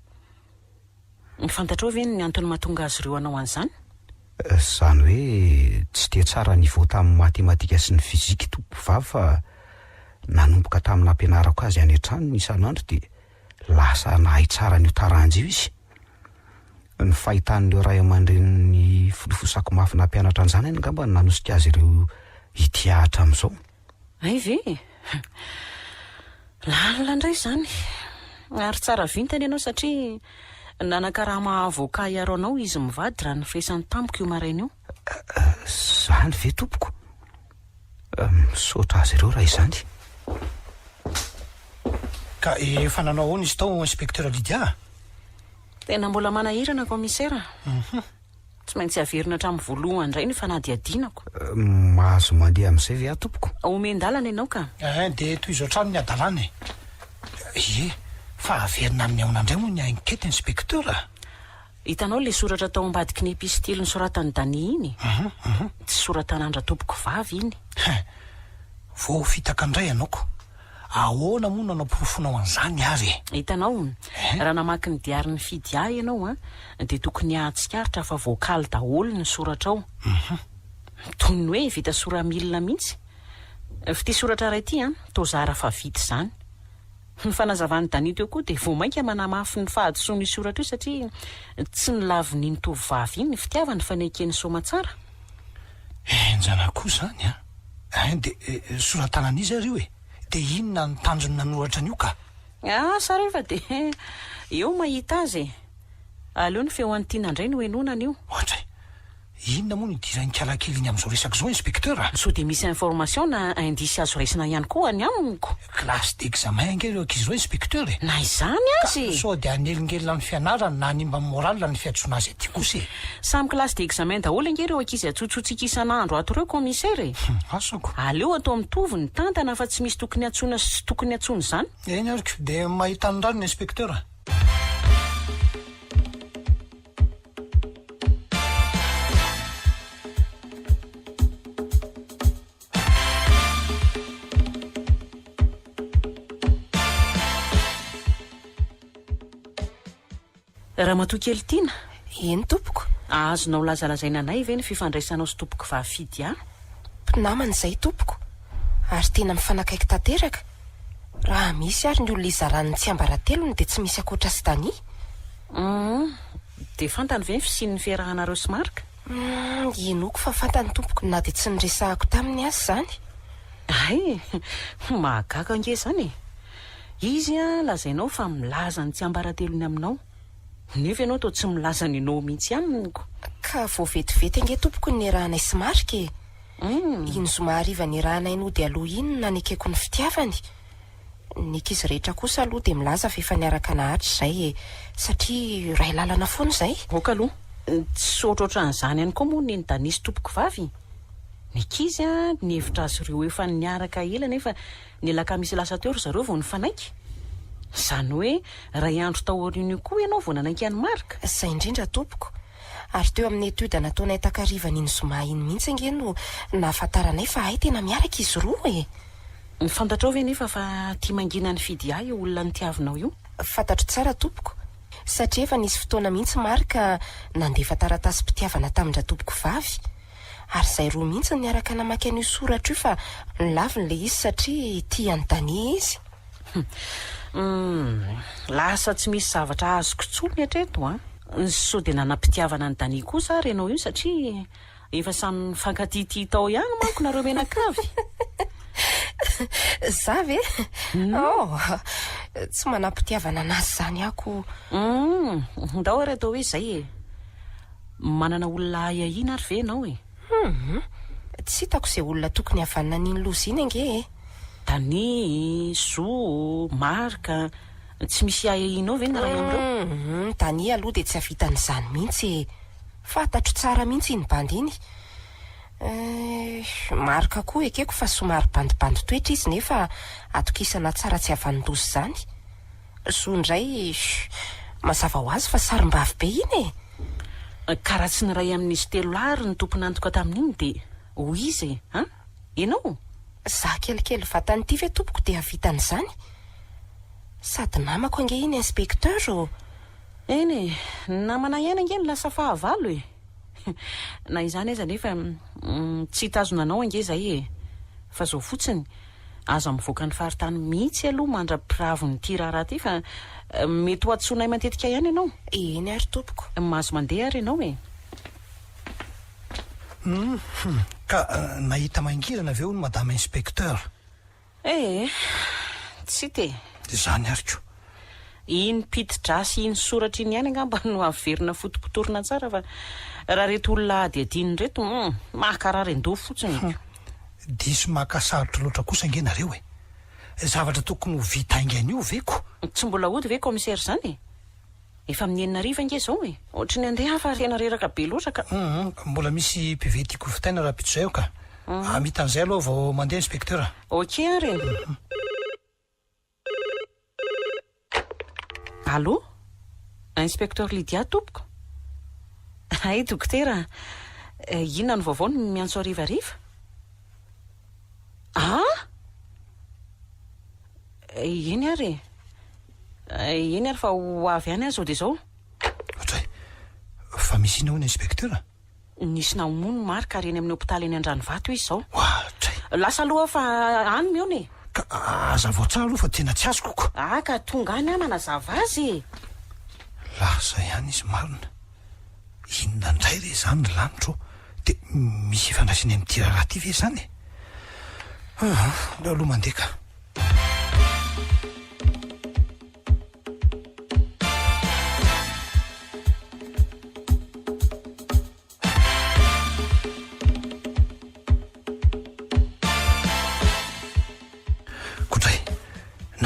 Fantatrao ve ny antony mahatonga azy ireo anao an'izany? Izany hoe tsy dia tsara nivao tamin'ny matematika sy ny fizika tompo vavy fa nanomboka tamin'ny ampianarako azy any an-trano isan'andro dia lasa nahay tsara ny taranjy io izy. Ny fahitan'ireo ray aman-dreniny filofosako mafy nampianatra an'izany any angamba ny nanosika azy ireo ity ahatra amin'izao. Ay ve? Lalina indray izany. Ary tsara vintany ianao satria nanakaraha mahavoaka hiaro anao izy mivady raha ny firesan'ny tampoka io maraina io. Izany ve tompoko? Misaotra azy ireo raha izany. Ka efa nanao ahoana izy tao inspektera Lydia? Tena mbola manahirana komisera. Tsy maintsy averina hatramin'ny voalohany indray ny fanadihadinako. Mahazo mandeha amin'izay ve tompoko? Omendalana ianao ka? Dia toy izao trano ny adalana e. Fa averina amin'ny ahona indray moa ny ankety inspektera. Hitanao ilay soratra tao ambadiky ny epistily ny soratany Dania iny? Tsy soratan'andra tompoko vavy iny. Vao fitaka indray ianaoko. Ahoana moa nanao porofonao an'izany ary? Hitanao, raha namaky ny diary ny fidia ianao dia tokony ahatsikaritra fa voakaly daholo ny soratra ao. Toy ny hoe vita sora milina mihitsy. Fity soratra iray ity tozara fa vita izany. Ny fanazavany Dania teo koa dia vao mainka manamafy ny fahadisoan'ny soratra io satria tsy ny laviny ny tovovavy iny ny fitiavany fa ny ekeny soma tsara. Enjana koa izany dia soratanan'izy ary io e. Dia inona ny tanjony nanoratra an'io ka? Sara efa dia eo mahita azy. aleo ny feo an'tiana indray no enonana io. ohatra inona moa nidiran'ny kalakely iny amin'izao resaka zao inspecteur a so de misy information na indisy azo raisina ihany koa any amiko. classe d'examen ange ireo ankizy zao inspecteur e na izany azy sao de anelingelina ny fianarana na nimba morala ny fiatsoana azy aty kosa e samy classe d'examen daholo ange ireo ankizy atsotsotsika isan'andro ato reo commissaire e. asako aleo atao mitovy ny tantana fa tsy misy tokony atsoina sy tokony atsony izany. eny ariko de mahita ny ranony inspecteur a raha matoa kely tiana eny tompoko azonao lazalazaina anay ve ny fifandraisanao sy tompoko vahafidy a mpinamana izay tompoko ary tena mifanakaiky tanteraka raha misy ary ny olona izaran'ny tsy ambaratelony dia tsy misy akoatra sy tania de fantany ve ny fisian'ny fiarahanareo sy marika inoko fa fantany tompoko na dia tsy niresahako taminy azy izany ay mahagaga ange zany e izy a lazainao fa milaza ny tsy ambaratelony aminao nefa ianao tao tsy milaza ny anao mihitsy aminiko ka vo vetivety ange tompoko ny erahanay sy marika e iny zoma hariva ny erahanay no dia aloha iny nanekeko ny fitiavany ny ankizy rehetra kosa aloha dia milaza fa efa niaraka nahatra izay e satria ray lalana foana izay oka aloha tsy ohatrohatran'izany ihany koa moa ny danisy tompoko vavy ny ankizy a ny hevitra azy ireo efa niaraka ela nefa nylaka misy lasa teo ry zareo vao ny fanaiky izany hoe ray andro taoriny koa ianao vao nanaiky any marika izay indrindra tompoko ary teo amin'ny etude nataonay takarivana iny zoma iny mihitsy ange no nahafantaranay fa ay tena miaraka izy roa e ny fantatrao ve nefa fa tia mangina ny fidy ahy io olona ny tiavinao io fantatro tsara tompoko satria efa nisy fotoana mihitsy marika nandefa taratasy mpitiavana tamindra tompoko vavy ary izay roa mihitsy niaraka namaky an'io soratra io fa nilaviny le izy satria tia anytania izy lasa tsy misy zavatra azoko tsony hatreto a so de nanam-pitiavana ny dania kosa ary ianao io satria efa samy mifankatity tao ihany manko nareo menakavy za ve tsy manam-pitiavana anazy zany ako ndao ary atao hoe izay e manana olona ahahina ary ve ianao e tsy hitako izay olona tokony havanina n'iny loza iny ange e dania zo marika tsy misy ahahinao ve naray am'ireo dania aloha dia tsy havitan'izany mihitsy e fantatro tsara mihitsy iny bandy iny marika koa ekeko fa somary bandibandy toetra izy nefa atokisana tsara tsy havan'ny-dozy izany zo indray mazava ho azy fa sarim-bavy be iny e karaha tsy niray amin'izy telo lary ny tompony antoka tamin'iny dia ho izy e ianao za kelikely vatany ity ve tompoko dia havitan'izany sady namako ange iny inspecteur o eny e namana ihany ange ny lasa fahavalo e na izany aza nefa tsy hitazonanao ange zay e fa zao fotsiny aza mivoaka ny faritany mihitsy aloha mandra-piravo ny ty raharaha ty fa mety ho atsonay matetika ihany ianao eny ary tompoko mahazo mandeha ary ianao e ka nahita mangirana aveo ny madame inspecteur tsy te zany ariko iny pitidrasy iny soratra iny ihany angamba no averina fotopotorina tsara fa raha reto olona ady adiny reto mahakaraha rendo fotsiny diso mahakasarotra loatra kosa ange nareo e zavatra tokony ho vitaingy an'io veko tsy mbola ody ve commissaire zany e efa amin'ny enina riva ange zao e ohatra ny andeha fa tena reraka be loatra ka mbola misy pive tiako fitaina raha pitso zay o ka amitan'izay aloha vao mandeha inspecteur ok ary allo inspecteur Lydia tompoko ay dokotera inona ny vaovao ny miantso arivariva eny ary fa ho avy any azy zao de zao ohatray fa misy ina hoana inspecteur nisy namono marika ary eny amin'ny hopitaly eny Andranovato izy zao ohatray lasa aloha fa any miona e ka aza voatsara aloha fa tena tsy azoko ko ka tonga any manazava azy lasa ihany izy marina inona ndray re zany ny lanitro de misy ifandraisiny amin'ny tiraraha ty ve zany aloha mandeha ka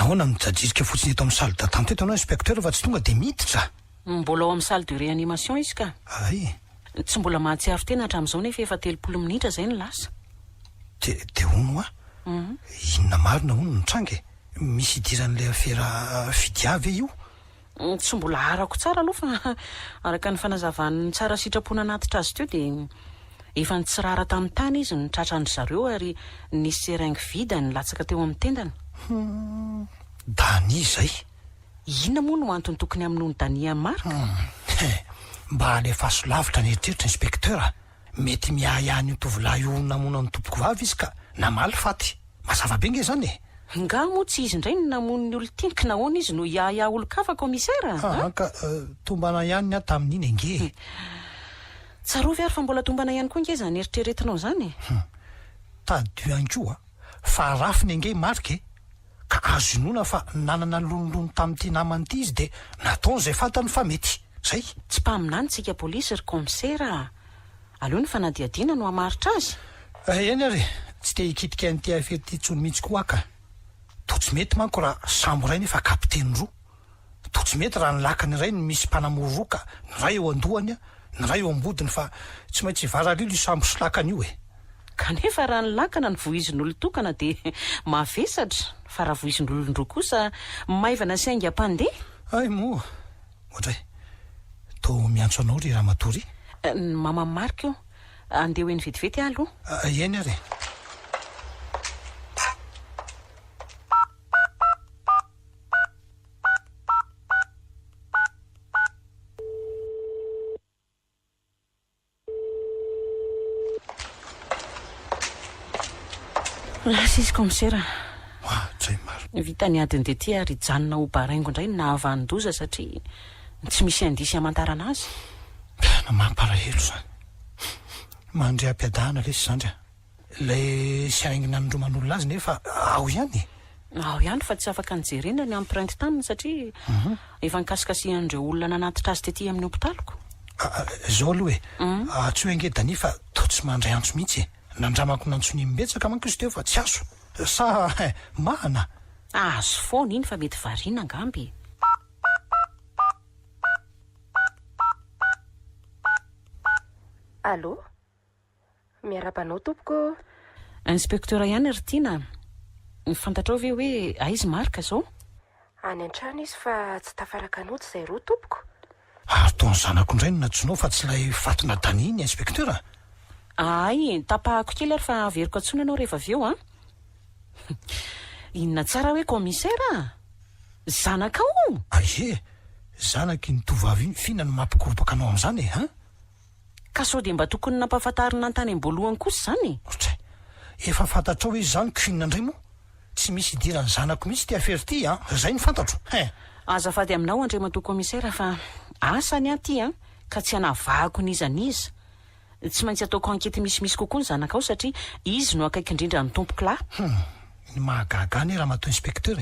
nahoana nojajirika fotsiny eto amin'ny salle d'attente eto anao inspecteur fa tsy tonga dia miditra mbola ao amin'ny salle de réanimation izy ka ay tsy mbola mahatsiaro tena hatramin'izao nefa efa 30 minitra zay ny lasa de ono a inona marina ono nitrange misy idiran'ilay afera fidiavy io tsy mbola arako tsara aloha fa araka ny fanazavan'ny tsara sitrapona anatitra azy teo dia efa nitsirara tamin'ny tany izy nitratrandry zareo ary nisy seringy vida ny latsaka teo amin'ny tendana dani zay inona moa no antony tokony amin'ny ony dania marika mba alefaso lavitra ny eritreritra inspecteur mety miahihany io tovolahy io namona ny tompoko vavy izy ka namaly faty mazava be nge zany nga moa tsy izy indray ny namony ny olo tinika nahoana izy no iahiahy olo-kafa commissaire ka tombana ihany ny a tamin'iny ange tsarovy ary fa mbola tombana ihany koa nge zany eritreretinao zany tadio ankoa fa rafiny ange marika ka azo inona fa nanana lonolono tamin'ity namanyity izy de nataon'izay fantany fa mety zay tsy mpaminany tsika polisy ry commissaire aleo ny fanadiadiana no hamaritra azy eny ary tsy te hikitika n'ity afety tsony mihitsy koa ka to tsy mety manko raha sambo ray nefa kapiteny roa to tsy mety raha nylakany iray ny misy mpanamoroka ny ray eo andohany a ny ray eo ambodiny fa tsy maintsy varalilo io sambo sy lakany io kanefa raha nylakana ny voizin'olo tokana de mavesatra fa raha voizin'olondroa kosa maivana sy ainga mpandeha ay moa ohatray to miantso anao ry raha matory ny mama marika io andeha hoe ny vetivety aloha eny ary lasa izy commissaire tsay maro vitany adiny de ty ary janona ho baraingo indray nahavandoza satria tsy misy andisy hamantarana azy na mamparahelo zany mandre ampiadahana lesy zany lay sy aingina nydroman'olona azy nefa ao ihany fa tsy afaka nijerena ny empreinte taminy satria efa nikasikasihan'ireo olona nanatitra azy tety amin'ny hopitaliko zao aloha tsy hoe ange dani fa to tsy mandray antso mihitsy nandramako nantsony mbetsaka manko izy teo fa tsy azo sa mahana azo foana iny fa mety variana angamby allo miarabanao tompoko inspecteur ihany ry tiana fantatrao ve hoe aizy marika zao any an-trano izy fa tsy tafaraka anoty zay roa tompoko ary taony zanako indray no natsonao fa tsy lay fatona daniny inspecteur ay tapahako kely ary fa averiko atsony anao rehefa avy eo a inona tsara hoe commissaire zanakao aie zanaky ny tovavy iny fina ny mampikoropaka anao am'izany ka sao de mba tokony nampahafantarina antany amboalohany kosa zany ohatray efa fantatrao hoe zany kofinina indray moa tsy misy idirany zanako mihitsy ty afery ty zay ny fantatro azafady aminao andre mato commissaire fa asany aty ka tsy anavahako nizaniza tsy maintsy ataoko ankety misimisy kokoa ny zanakao satria izy no akaiky indrindra ny tompoko lahy ny mahagagany raha mato inspecteur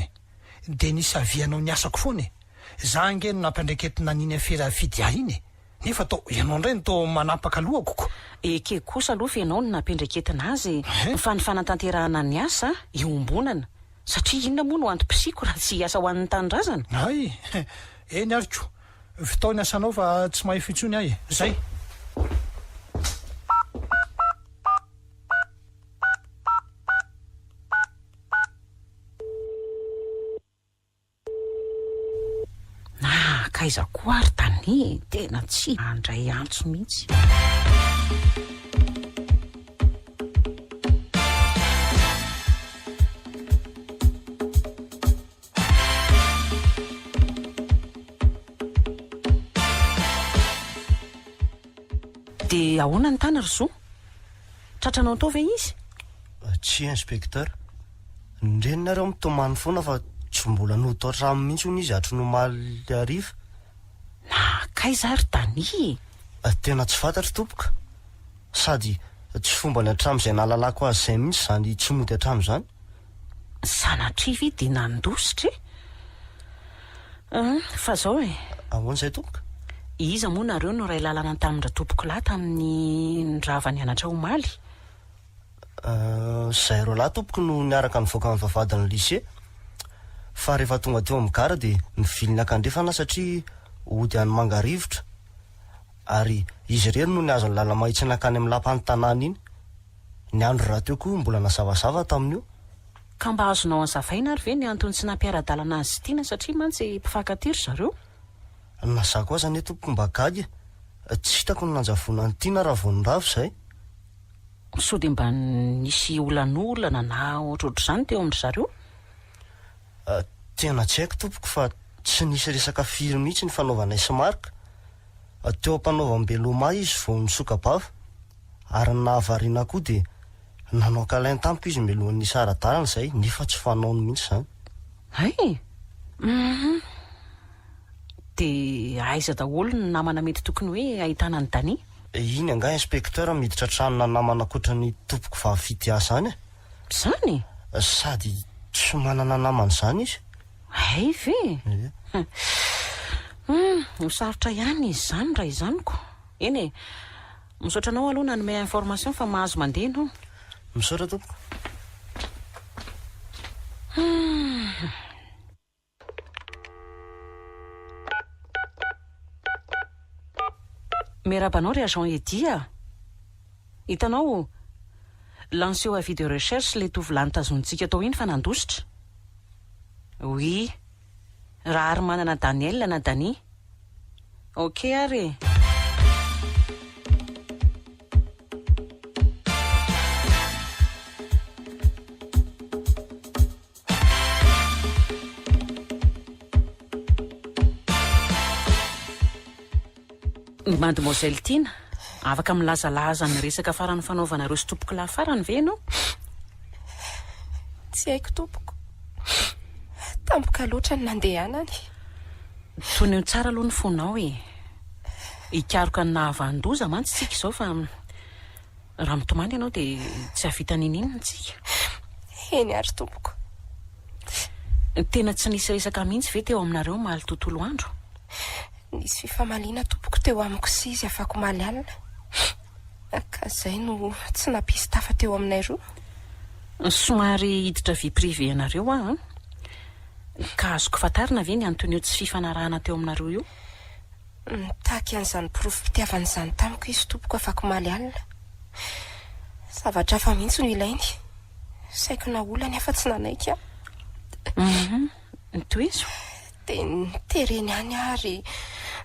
de nisy avianao ny asako foana za ange no nampandraiketina niny afera fidia iny nefa tao ianao indray no to manampaka lohakoko eke kosa aloha fa ianao no nampendraketina azy fa ny fanatanterahana ny asa iombonana satria inona moa no antom-pisiko raha tsy asa ho an'ny tanindrazana ay eny ariko vitaony asanao fa tsy mahay fitsony ahy zay kaiza koa ary tany tena tsy andray antso mihitsy de ahoana ny tana ry zo tratranao tao ve izy tsy inspecteur ndreninareo mitomany foana fa tsy mbola notaotramo mihitsy hony izy atry no maly ariva na kaiza ary tany tena tsy fantatry tompoka sady tsy fomba ny atramo izay nahalalako azy zay mihitsy zany tsy mody atramo zany sanatrivy de nandositra fa zao ahoana izay tompoka iza moa nareo no ray lalana tamindra tompoko lahy tamin'ny ndravany anatra omaly zay ro lahy tompoko no niaraka nyvoaka amin'ny vavadiny lycée fa rehefa tonga teo amin'ny gara dia niviliny akandrefana satria ody any mangarivotra ary izy ireny no ny azony lala mahitsy nakany amin'ny lampany tanàna iny ny andro raha teo koa mbola nazavazava tamin'io ka mba azonao anzavaina ary ve ny antony tsy nampiara-dalana azy tiana satria mantsy mpifankatiry zareo nazako aza ny tompoko mba gagy tsy hitako ny nanjavona ny tiana raha voniravo izay so dia mba nisy olanolana na ohatrohatr'izany teo amin'ny zareo tena tsy haiko tompoko fa tsy nisy resaka firy mihitsy ny fanaovanay Somarika teo ampanaovam-beloma izy vao nisokabava ary ny nahavariana koa dia nanao kalainy tamiko izy melohan'ny sara-dalana izay nefa tsy fanaony mihitsy izany hay dia aiza daholo ny namana mety tokony hoe ahitana ny Dania iny anga inspekteur miditra tranona namana koatra ny tompoko vavy-fitiasa any zany sady tsy manana namana izany izy hay ve misarotra ihany izy zany raha izanyko eny e misaotra anao aloha nanome information fa mahazo mandeha anao misaotra tompoko merabanao ry agent Edia hitanao lanceo avis de recherche le tovolahy nitazontsika tao iny fa nandositra oui raha ary manana Daniel na Dania ok ary Mademoiselle Tina afaka milazalaza ny resaka farany fanaovana reo sy tompoko lahy farany ve ianao tsy haiko tompoko tampoka loatra ny nandehanany tony tsara aloha ny fonao e hikaroka ny nahavandoza mantsy tsika izao fa raha mitomany ianao dia tsy havita ninina tsika eny ary tompoko tena tsy nisy resaka mihitsy ve teo aminareo mahaly tontolo andro nisy fifamaliana tompoko teo amiko sy izy afako maly alina ka izay no tsy nampisy tafa teo aminay roa somary hiditra vie privé ianareo ka azoko fantarina ve ny antony eo tsy fifanarahana teo aminareo io mitaky an'izany porofom-pitiavan'izany tamiko izy tompoko afako maly alina zavatra hafa mihitsy no ilainy saiko na olany afa tsy nanaiky toezo dia nitereny any ary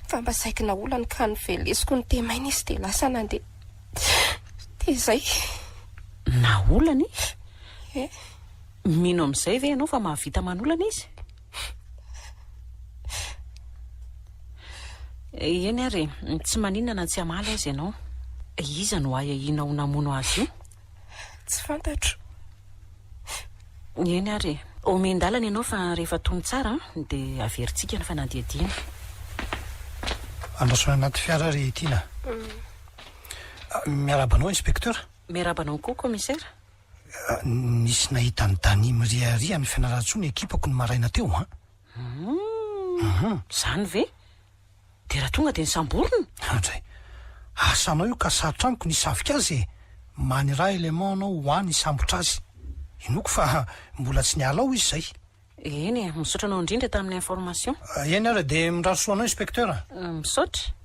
fa mba saiko na olany ka nivelesiko ny temaina izy dia lasa nandeha dia izay na olany e mino amin'izay ve ianao fa mahavita manolana izy eny ary tsy maninana tsy hamaly azy ianao iza no ahiahinao namono azy io tsy fantatro eny ary omendalana ianao fa rehefa tony tsara dia averintsika ny fanadiadiana andrasona anaty fiara ry Tina miarabanao inspekteur miarabanao koa commissaire nisy nahita ny Dania miriaria ny fianaratsoa ny ekipako ny maraina teo zany ve dia raha tonga dia ny samborona andray asanao io ka sarotra amiko ny savika azy many raha élément anao ho any sambotra azy inoko fa mbola tsy nialao izy izay eny misaotra anao indrindra tamin'ny information eny ary dia mirarosoa anao inspekteur misaotra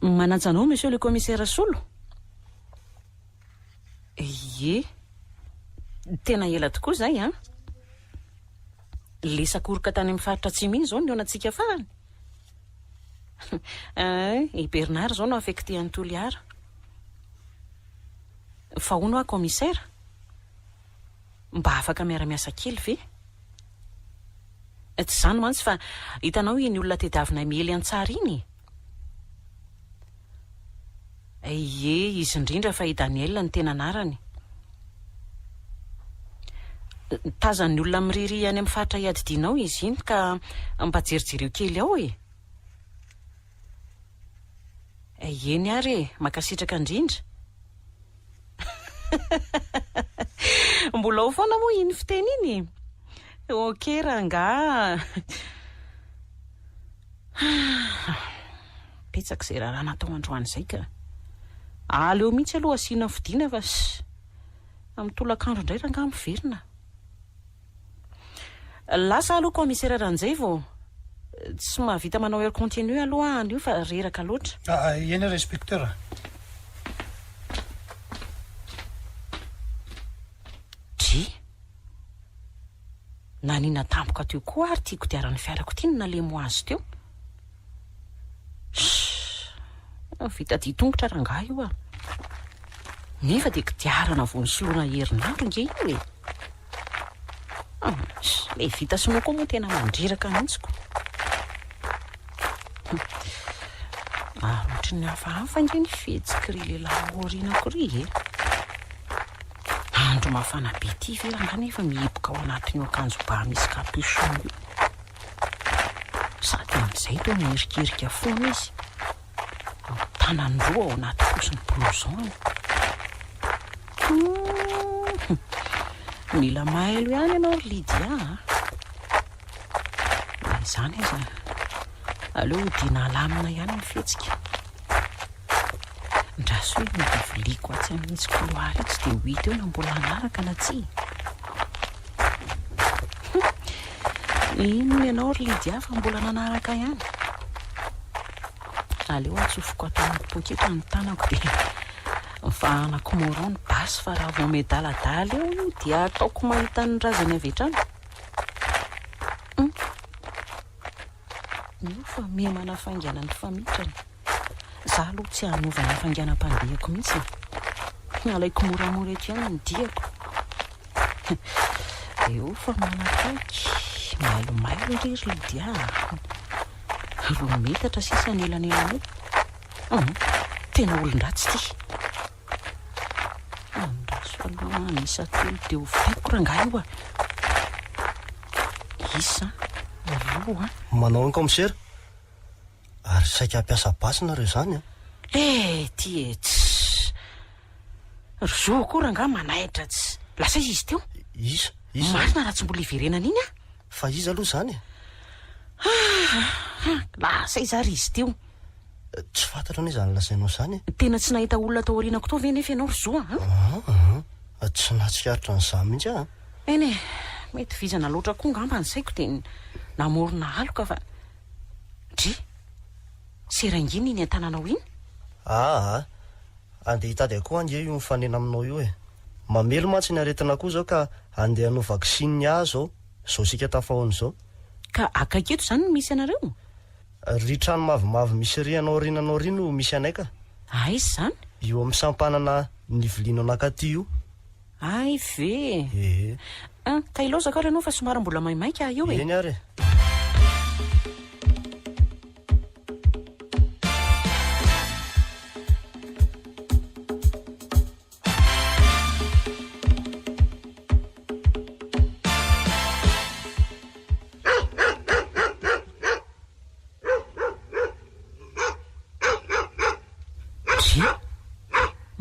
manatsanao monsieur le commissaire Solo ye tena ela tokoa zay lesakoroka tany amin'ny faritra Tsimihiny zao ny onatsika farany i Bernard zao no affecté an'ny Toliara fa hono a commissaire mba afaka miara-miasa kely ve tsy zany mantsy fa hitanao iny olona tediavinay miely an-tsara iny ie izy indrindra fa i Daniel ny tena anarany tazan'ny olona miriri any amin'ny faritra hiadidinao izy iny ka mba jerijereo kely ao eny ary makasitraka indrindra mbola ho foana moa iny fiteny iny. Ok ranga. Petsaka izay raha natao androany izay ka. Aleo mihitsy aloha asiana fidiana fa amin'ny tolakandro indray ranga miverina. Lasa aloha commissaire ranjay vao tsy mahavita manao heure continue aloha anio fa reraka loatra. Eny respecteur. Nanina tampoka teo koa ary tiako diaran'ny fiarako ity no nalemo azy teo. Vita ditongotra rangahy io nefa dia kodiarana vao nisoloana herinandro nge io le vita sinoa koa moa tena mandriraka mihitsiko. Ohatry ny hafahafa nge ny fihetsika ry lehilahy orianako ry andro mafana be ty ve ranga nefa mihiboka ao anatin'io akanjo ba misy capuchon io. Sady amin'izay to mierikirika foana izy. Tanany roa ao anaty fosiny blouson. Mila mahaelo ihany ianao Lydia. Izany izy aleo dina lamina ihany ny fihetsika. Ndraso hoe midiviliako atsy amin'itsy couloir tsy dia ho hita eo na mbola anaraka na tsy. Ino ianao Lydia fa mbola nanaraka ihany. Aleo atsofoko atao anaty poketra ny tanako dia mifahanako mora ny basy fa raha vao medaladala eo dia ataoko mahita ny razany avy hatrany. Io fa mihamana fangiana ny famitrany. Za aloha tsy hanovana fangianam-pandehako mihitsy. Alaiko moramora eto ihany ny diako. Eo fa manakaiky mailomailo ry Lydia. Roa metatra sisa nelanelana eo. Tena olon-dratsy ty. Andraso aloha isa telo dia ho fiko rangahy io isa roa. Manao ny commissaire ary saika hampiasa basy nareo zany ty roa koa rangahy manahitra tsy lasa izy teo. Isa Marina raha tsy mbola hiverenana iny fa izy aloha zany lasa izary izy teo. Tsy fantatra ny zany lasainao zany Tena tsy nahita olona tao aorianako tao ve nefa ianao roa tsy nahatsikaritra an'izany mihitsy eny mety vizana loatra koa ngamba ny saiko dia namorona aloka fa dry serangina iny an-tananao iny. Andeha hitady akoho ange io mifanena aminao io mamelo mantsy ny aretina koa zao ka andeha hanao vaksiny azo zao sika tafahoana zao. Ka akaketo zany no misy anareo? Ry trano mavomavo misy rianao rinanao ry no misy anay ka. Izy zany? Io amin'ny sampanana ny viliano anakaty io. Ay ve ka ilozaka ary ianao fa somary mbola maimaika io eny ary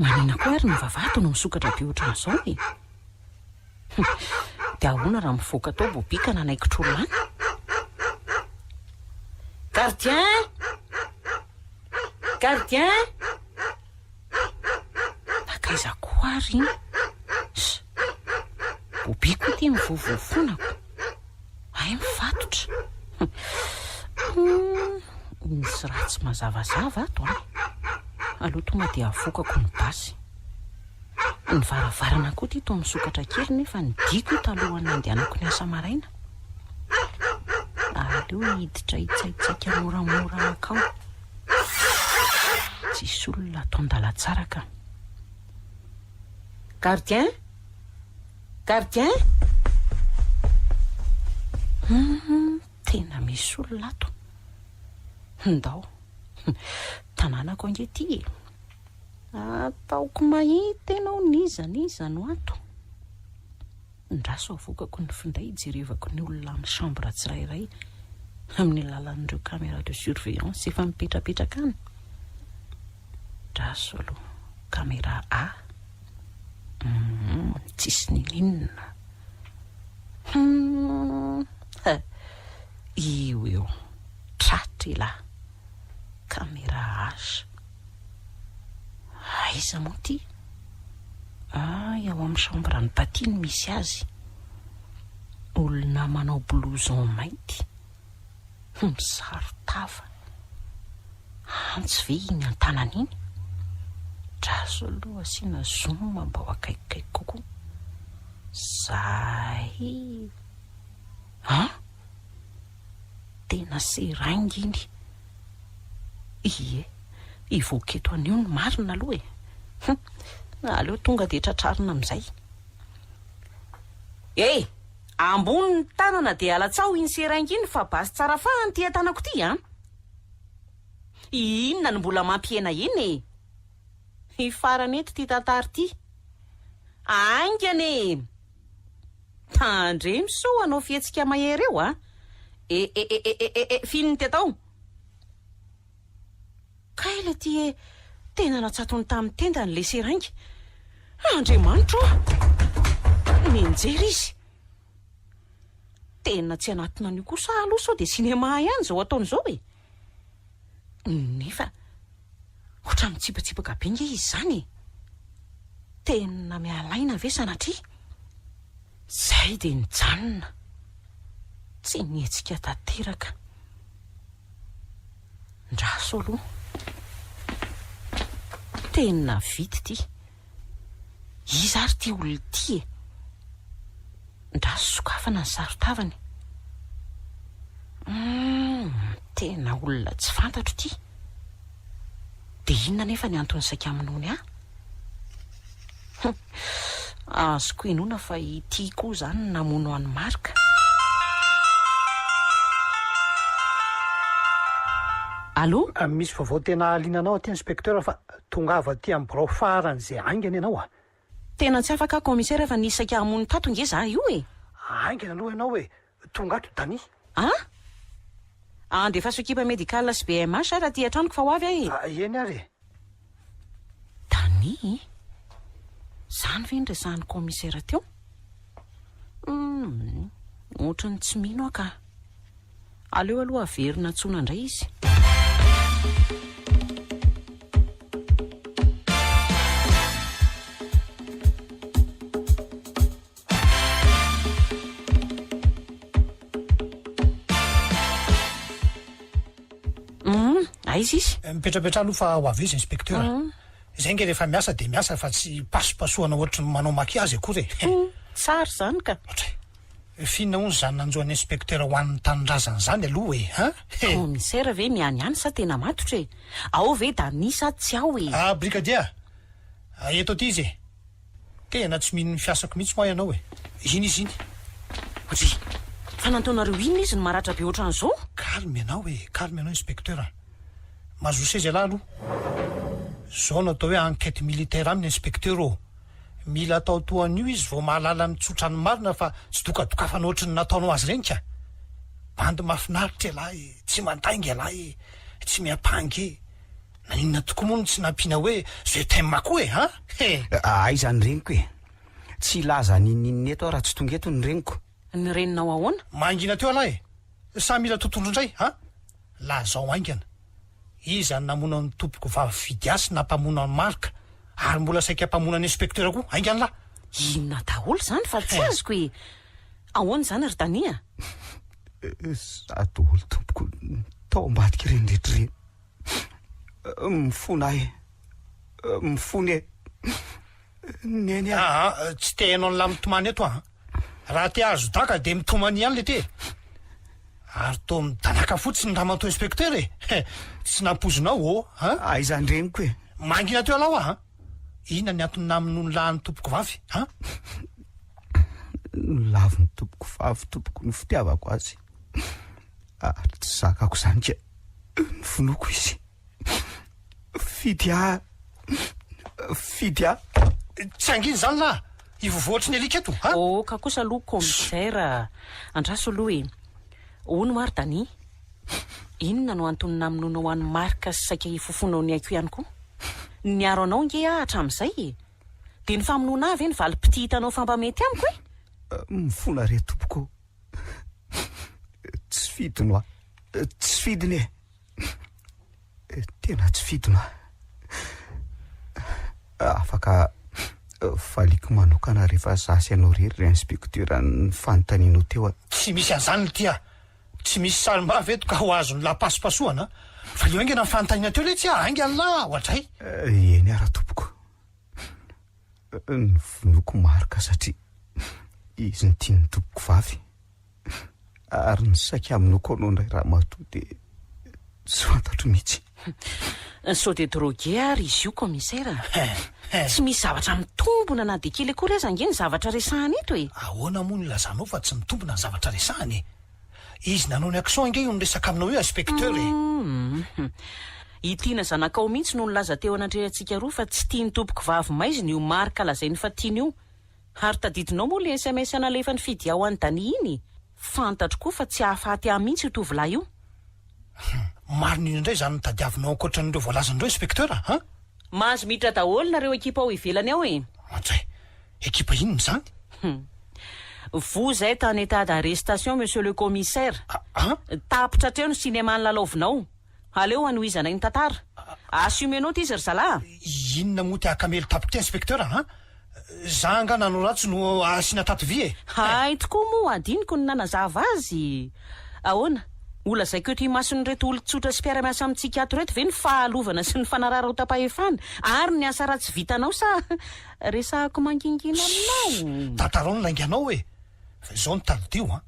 manina koa ary ny vavato no misokatra be ohatran'izao dia ahoana raha mivoaka tao bobika nanaikitro lany. Gardien nakaiza koa ary iny bobiko ty mivovofonako ay mifatotra. Misy ratsy mazavazava ato aloha tonga dia avokako ny basy. Ny varavarana koa ty to misokatra kely nefa ny diko talohany andehanako ny asa maraina. Aleo hiditra hitsaitsaika moramora makao. Tsisy olona atao an-dalatsara ka. Gardien tena misy olona ato. Ndao tanànako ange ty ataoko mahita ianao nizanizano ato. Ndraso avokako ny finday hijerevako ny olona amin'ny chambre tsirairay amin'ny alalan'ireo caméra de surveillance efa mipetrapetraka any. Ndraso aloha caméra A tsisy nininona. Io eo tratra ilahy kamera aza. Aiza moa ty? Ao amin'ny chambre ny patiny misy azy. Olona manao blouson mainty, misaro-tava. Antsy ve iny an-tanany iny? Draso aloha asiana zoom mba ho akaikikaiky kokoa. Zay. Tena seraingy iny. Ie, ivoaketo an'io ny marina aloha e. Aleo tonga de tratrarina amin'izay. Ambony ny tanana de alatsao iny seraingy iny fa basy tsara fahany ty tanako ty inona ny mbola mampiena iny e? Ifarany eto ty tantary ty. Aingany tandre misoa anao fihetsika mahery eo fininy ty atao. Kaila ty tena natsatony tamin'ny tenda n'le seraingy. Andriamanitro mianjery izy. Tena tsy anatina an'io kosa aloha sao de sinema ihany zao ataony zao e. Nefa ohatra mitsipatsipaka be nge izy zany e. Tena mialaina ve sanatria? Zay de nijanona, tsy nietsika tanteraka. Ndraso aloha, tena vity ty. Iza ary ty olona ty e? Ndraso sokafana ny saro-tavany. Tena olona tsy fantatro ty. De inona nefa ny antony saika aminony azoko inona fa ity koa zany namono an'ny marika. Allo? Misy vaovao tena alinanao aty inspekteur fa tongava aty amin'ny birao faran'izay aingany ianao Tena tsy afaka commissaire fa nisy saika hamono tato nge za io e. Aingany aloha ianao hoe tongato Dany. De fa sokipa médical sy BMH raha ty antranoko fa ho avy eny ary. Dany? Zany ve ndrasahany commissaire teo? Ohatrany tsy mino aka. Aleo aloha averina tsona indray izy. Aiza izy? Mipetrapetra aloha fa ho avy izy inspekteur. Zay nge rehefa miasa de miasa fa tsy pasopasohana ohatry ny manao makiazy akory Tsara zany ka. Finna hono zany nanjoan'ny inspekteur ho an'ny tanindrazana zany aloha e. Commissaire ve miany ihany sa tena matotra e? Ao ve Dany sa tsy ao e? Brigadier, eto aty izy e. Tena tsy mino ny fiasako mihitsy moa ianao e. Iny izy iny. Fa nantaonareo inona izy ny maratra be ohatran'izao? Calme ianao inspekteur. Mazoa seza lahy aloha. Zao natao hoe enquête militaire aminy inspekteur. Mila atao toan'io izy vao mahalala mitsotra ny marina fa tsy dokadokafana ohatry ny nataonao azy reny ka. Bandy mahafinaritra lahy, tsy mantainga lahy, tsy miampangy. Na inona tokoa moa no tsy nampiana hoe je t'aime koa Aiza ny reniko e? Tsy laza ninnin'ny eto raha tsy tonga eto ny reniko. Ny reninao ahoana? Mangina teo lahy. Sa mila tontondro indray lazao aingana. Iza namono ny tompoko vavy fidiasy na mpamono ny marika ary mbola saika mpamono ny inspekteur koa aingana lahy. Inona daholo zany fa tsy azoko e. Ahoana zany ry Dania? Za daholo tompoko tao ambadika ireny rehetra ireny. Mifona mifony neny tsy te hainao ny lahy mitomany eto raha te azo daka de mitomany ihany le te. Ary to midanaka fotsiny raha manao inspekteur tsy nampozinao aiza ny reniko e? Mangina teo alao inona ny antony namino ny lahy ny tompoko vavy Lavy ny tompoko vavy, tompoko ny fitiavako azy. Ary tsy zakako zany ka ny fonoko izy. Fidya tsy anginy zany lahy ivovoatry ny alika eto ka kosa aloha commissaire andraso aloha e. Ono maro Dany? Inona no antony naminonao an'ny marika sy saika hifofonao ny aiko ihany koa? Niaro anao nge hatramin'izay e. de ny famonoana avy e ny valim-piti hitanao fampamety amiko e. Mifona re tompoko, tsy fidino a, tsy fidiny e, tena tsy fidino a. Afaka valiko manokana rehefa zasy ianao rery re inspektera ny fanontanianao teo a. Tsy misy an'izany ny tia, tsy misy salim-bava eto ka ho azony lapasopasoana. Fa leo aingana ny fanontaniana teo le tsy aingana la ohatray. Eny ara tompoko, ny vonoko marika satria izy ny tiany tompoko vavy, ary ny saika aminoko anao indray raha matoa de tsy fantatro mihitsy. Sao de drogué ary izy io commissaire. Tsy misy zavatra mitombona na de kely akory aza ange ny zavatra resahany eto e. Ahoana moa ny lazanao fa tsy mitombona ny zavatra resahany? Izy nanao ny action ange io miresaka aminao io inspecteur e. Itiana zanakao mihitsy no nilaza teo anatrehantsika roa fa tsy tiany tompoko vavy maiziny io marika lazainy fa tiany io. Ary tadidinao moa le SMS analefa ny fidy ao an-tany iny. Fantatro koa fa tsy hahafaty ahy mihitsy io tovolahy io. Marina io indray zany nitadiavinao ankoatran'ireo voalazan'ireo inspecteur a? Mahazo mitra daholo nareo ekipa ao ivelany ao e. Atsay, ekipa inona zany? Vous êtes en état d'arrestation, monsieur le commissaire. Tapitra treo ny cinéma nylalaovinao. Aleo anohizana iny tantara. Assumenao ty izy ry zalahy. Inona moa ty akamelo tapitra ty inspecteur a? Za nga nanao ratsy no asiana tatovy e. Hay tokoa moa adiniko ny nanazava azy. Ahoana? Ola zay keo ty masony reto olon-tsotra sy mpiara-miasa amintsika ato reto ve ny fahalovana sy ny fanarara ho tapa-efana ary ny asa ratsy vitanao sa resahako mangingina aminao. Tantarao ny lainganao e. Fa izao ny talodio a.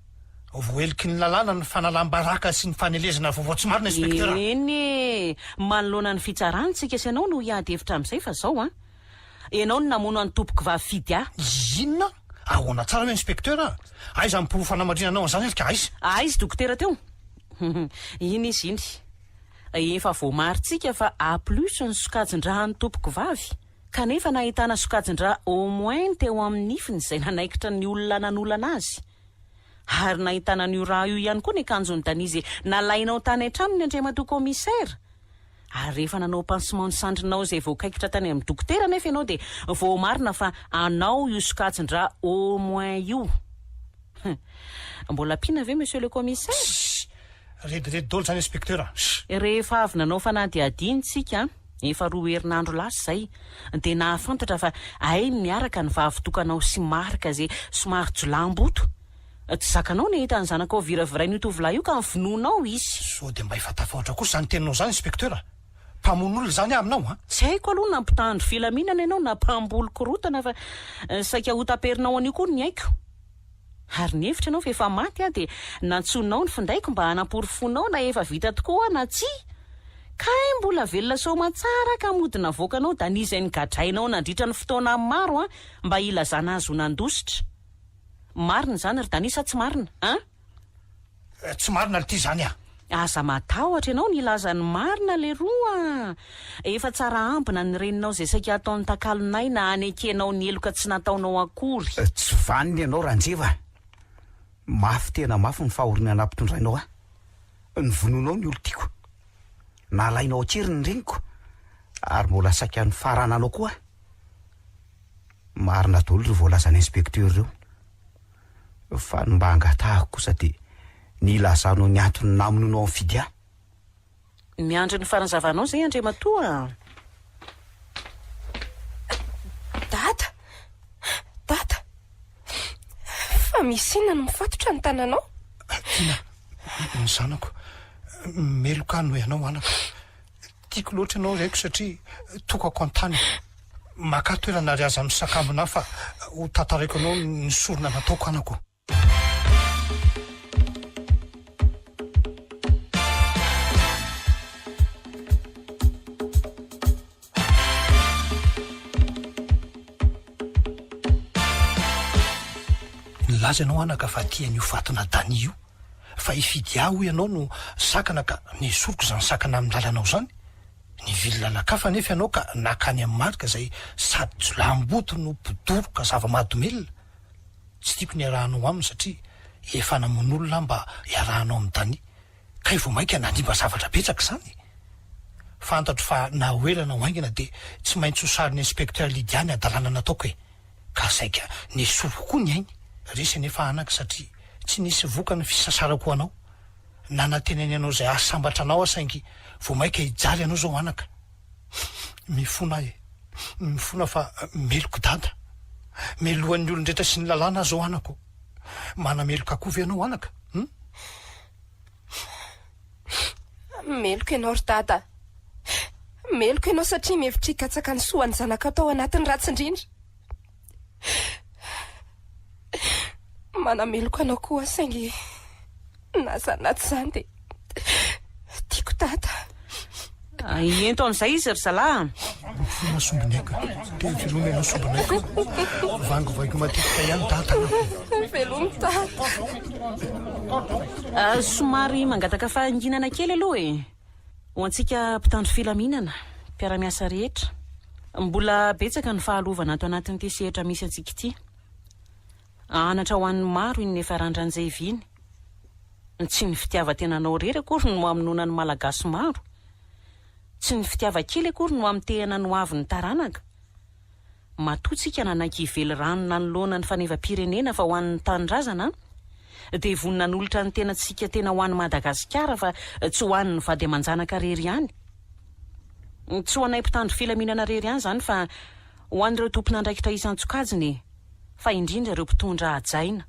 Voeliky ny lalàna ny fanalam-baraka sy ny fanelezana vaovao tsy marina inspecteur. Eny e, manoloana ny fitsarantsika sy ianao no hiady hevitra amin'izay fa zao a. Ianao no namono any tompoko vavy fidy a. Inona? Ahoana tsara hoe inspecteur a? Aiza miporo fanamadrinanao an'izany ka aiza? Aiza dokotera teo. Iny izy iny. Efa voamaritsika fa a plus ny sokajin-draha ny tompoko vavy. Kanefa nahitana sokajin-draha au moins teo amin'ny nifiny izay nanaikitra ny olona nanolana azy. Ary nahitana n'io raha io ihany koa ny akanjony Danizy nalainao tany an-tranony Andriamatoa commissaire. Ary rehefa nanao pansement ny sandrinao izay voakaikitra tany amin'ny dokotera nefa ianao de voamarina fa anao io sokajin-draha au moins io. Mbola pina ve monsieur le commissaire? Rediredy dolo zany inspecteur. Rehefa avy nanao fanadihadintsika efa 2 herinandro lasa zay de nahafantatra fa ay miaraka ny vavy tokanao sy marika zay somary jolamboto. Tsy zakanao ny hita ny zanakao viravirain'io tovolahy io ka nyvinonao izy. So de mba efa tafahoatra kosa zany teninao zany inspecteur. Mpamon'olo zany aminao a? Tsy haiko aloha na mpitandro filaminana ianao na mpambolo korotana fa saika ho taperinao an'io koa ny haiko. Ary ny hevitra ianao fa efa maty a de nantsonao ny findaiko mba hanapory fonao na efa vita tokoa na tsy. Kay mbola velona soma tsara ka modina voakanao Danizy ny gadrainao nandritra ny fotoana maro a mba ilazana azy ho nandositra. Marina zany ry Danizy sa tsy marina a? Tsy marina le ty zany a. Aza matahotra ianao nilaza ny marina le roa. Efa tsara ampina ny reninao zay saika ataon'ny takalonay na anekenao ny eloka tsy nataonao akory. Tsy vaniny ianao ranjeva. Mafy tena mafy ny fahorina nampitondrainao a. Ny vononao ny olo-tiako. Nalainao akery ny reniko ary mbola saika ny farananao koa. Marina daholo ry voalazana inspecteur reo. Fa ny mba angatahako kosa de nilazanao ny antony namononao amin'ny fidy a. Miandry ny faranzavanao zay Andriamatoa. Dada fa misy inona no mifatotra ny tananao? Tina, ny zanako meloka no ianao anako. Tiako loatra ianao raiko satria tokako an-tany. Maka toerana ry aza misakambona fa ho tantaraiko anao ny sorona nataoko anako. Laza ianao anaka fa tian'io fatona Dany io fa ifidy aho ianao no sakana ka nesoroko zany sakana amin'ny lalanao zany. Ny villalakafa nefa ianao ka nakany amin'ny marika zay sady jolamboto no podoroka zava-mahadomelona. Tsy tiako ny arahanao aminy satria efa namon'olona mba iarahanao amin'ny Dany ka vo maika nanimba zavatra betsaka zany. fantatro fa na hoelana ho aingina dia tsy maintsy ho sariny inspekteur Lidiany adalàna nataoko e ka saika nisy koa ny ainy resy nefa anaka satria tsy nisy vokany fisasarako anao nanateneny anao izay asambatra anao asaingy vo maika hijaly anao zao anaka mifona e mifona fa meloko dada melohan'ny olon-drehetra sy ny lalàna zao anako manameloka akoa ve anao anaka meloko ianao ry dada meloko ianao satria mihevitra hikatsaka ny soany zanaka atao anatin'ny ratsindrindra manameloko anao koa saingy nazanaty zany dia tiako dada ento an'izay izy ry zalahy fona sombinaika dia velony ianao sombinaika vangovaiko matetika ihany dada velony dada somary mangataka fahanginana kely aloha e ho antsika mpitandro filaminana mpiara-miasa rehetra mbola betsaka ny fahalovana ato anatin'ity sehatra misy antsika ity anatra ho an'ny maro iny efa randran'izay viny tsy ny fitiavan-tenanao rery akory no aminona ny malagasy maro tsy ny fitiava-kely akory no amintehana no avy ny taranaka matotsika nanaiky ively rano nanoloana ny fanevam-pirenena fa ho an'ny tanindrazana dia vonina n'olotra ny tena tsika tena ho an'ny Madagasikara fa tsy ho an'ny vady aman-janaka rery ihany tsy ho anay mpitandro filaminana rery ihany zany fa ho an'ireo tompon'andraikitra isan-tsokajiny fa indrindra ireo mpitondra ajaina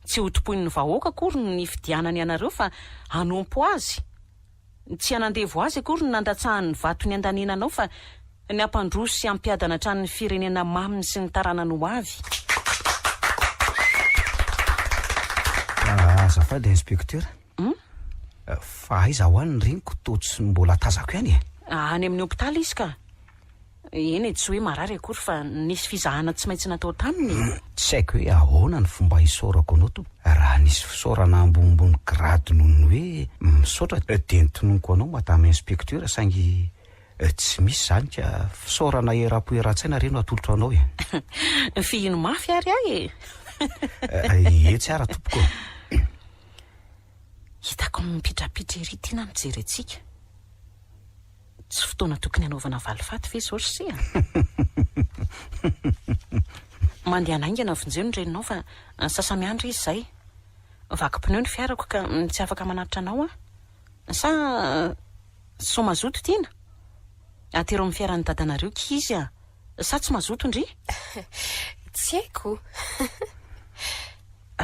tsy ho topoin'ny vahoaka akory ny fidianany anareo fa hanompo azy tsy hanandevo azy akory ny nandatsahan'ny vato ny andanenanao fa ny ampandroso sy ampiadana hatranin'ny firenena maminy sy ny taranany ho avy azafady inspekteur fa aiza ho any reniko totsy mbola tazako ihany e any amin'ny hopitaly izy ka eny tsy hoe marary akory fa nisy fizahana tsy maintsy natao taminy tsy haiko hoe ahoana ny fomba hisaorako anao to raha nisy fisaorana ambonimbony grady noho ny hoe misaotra dia nitononoko anao madama inspekteur saingy tsy misy zany ka fisaorana era-po era-tsaina reno atolotra anao e fihino mafy ary ahy e tsy ara tompoko hitako mipitrapitra ery tiana mijery antsika tsy fotoana tokony hanaovana valifaty ve zao sy mandeha naingana vonjeo ny reninao fa sasamiandro izy zay vaky-pineo ny fiarako ka tsy afaka manatitra anao sa so mazoto tiana atero amin'ny fiaran'ny dadanareo ki izy sa tsy mazoto ndry tsy haiko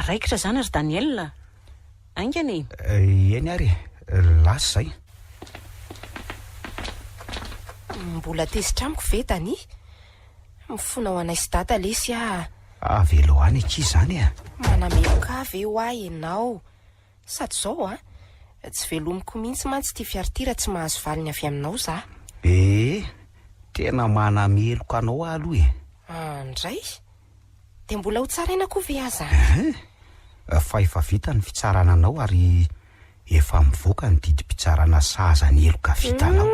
raikitra zany ry Daniel aingany eny ary lasy zay mbola tezitra amiko ve Dani mifona ho anay sy dada lesy avelo any aky zany manameloka ve ho ahy ianao sady zao tsy velomiko mihitsy mantsy ty fiaritira tsy mahazo valiny avy aminao za tena manameloka anao aloha andray dia mbola ho tsaraina koa ve aza fa efa vita ny fitsarana anao ary efa mivoaka ny didim-pitsarana saza ny eloka vitanao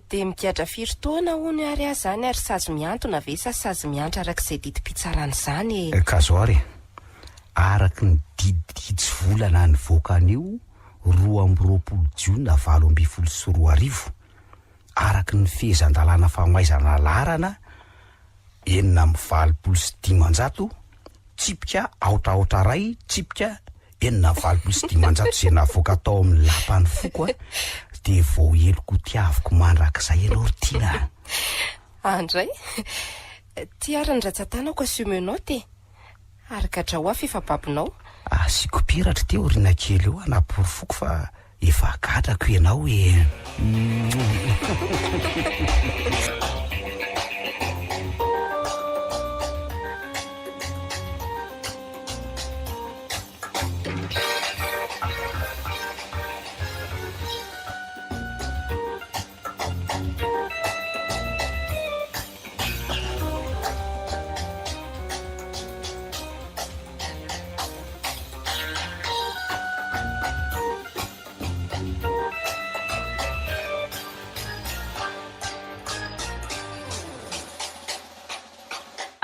dia mikiatra firy taona hony ary azy zany ary sazy miantona ve sa sazy miantra arak'izay didim-pitsarana izany ka zao ary araky ny dididitsy volana ny voaka an'io 2 jiona 2024 araky ny fehezan-dalàna famaizana larana 925 tsipika aotraotra ray tsipika 925 zay navoaka tao amin'ny lapany foko dia vao eloko tiaviko mandrak'izay ianao ry tiana andray tiara ny ratsan-tanako asimenao te arikatra ho afy efa babinao asiako piratra teo rina kely eo anaporofoko fa efa gadrako ianao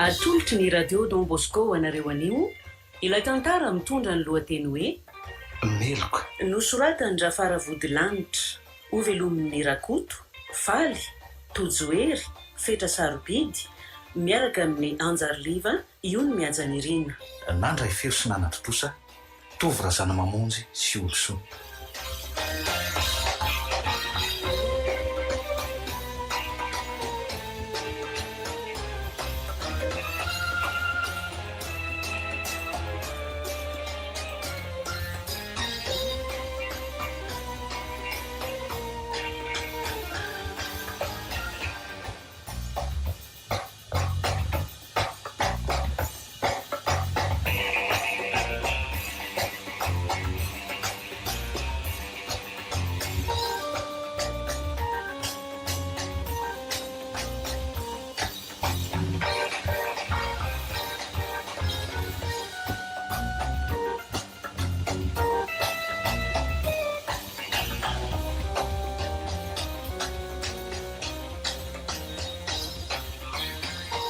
atolotry ny radio Don Bosco anareo anio ilay tantara mitondra ny lohateny hoe meloka nosoratany Rafara Vodilanitra ho velomin'ny rakoto, faly, tojoery, fetra sarobidy miaraka amin'ny anjariliva io ny miaja ny rina. Nandray fero sy nanadrotrosa tovy razana mamonjy sy olosoa.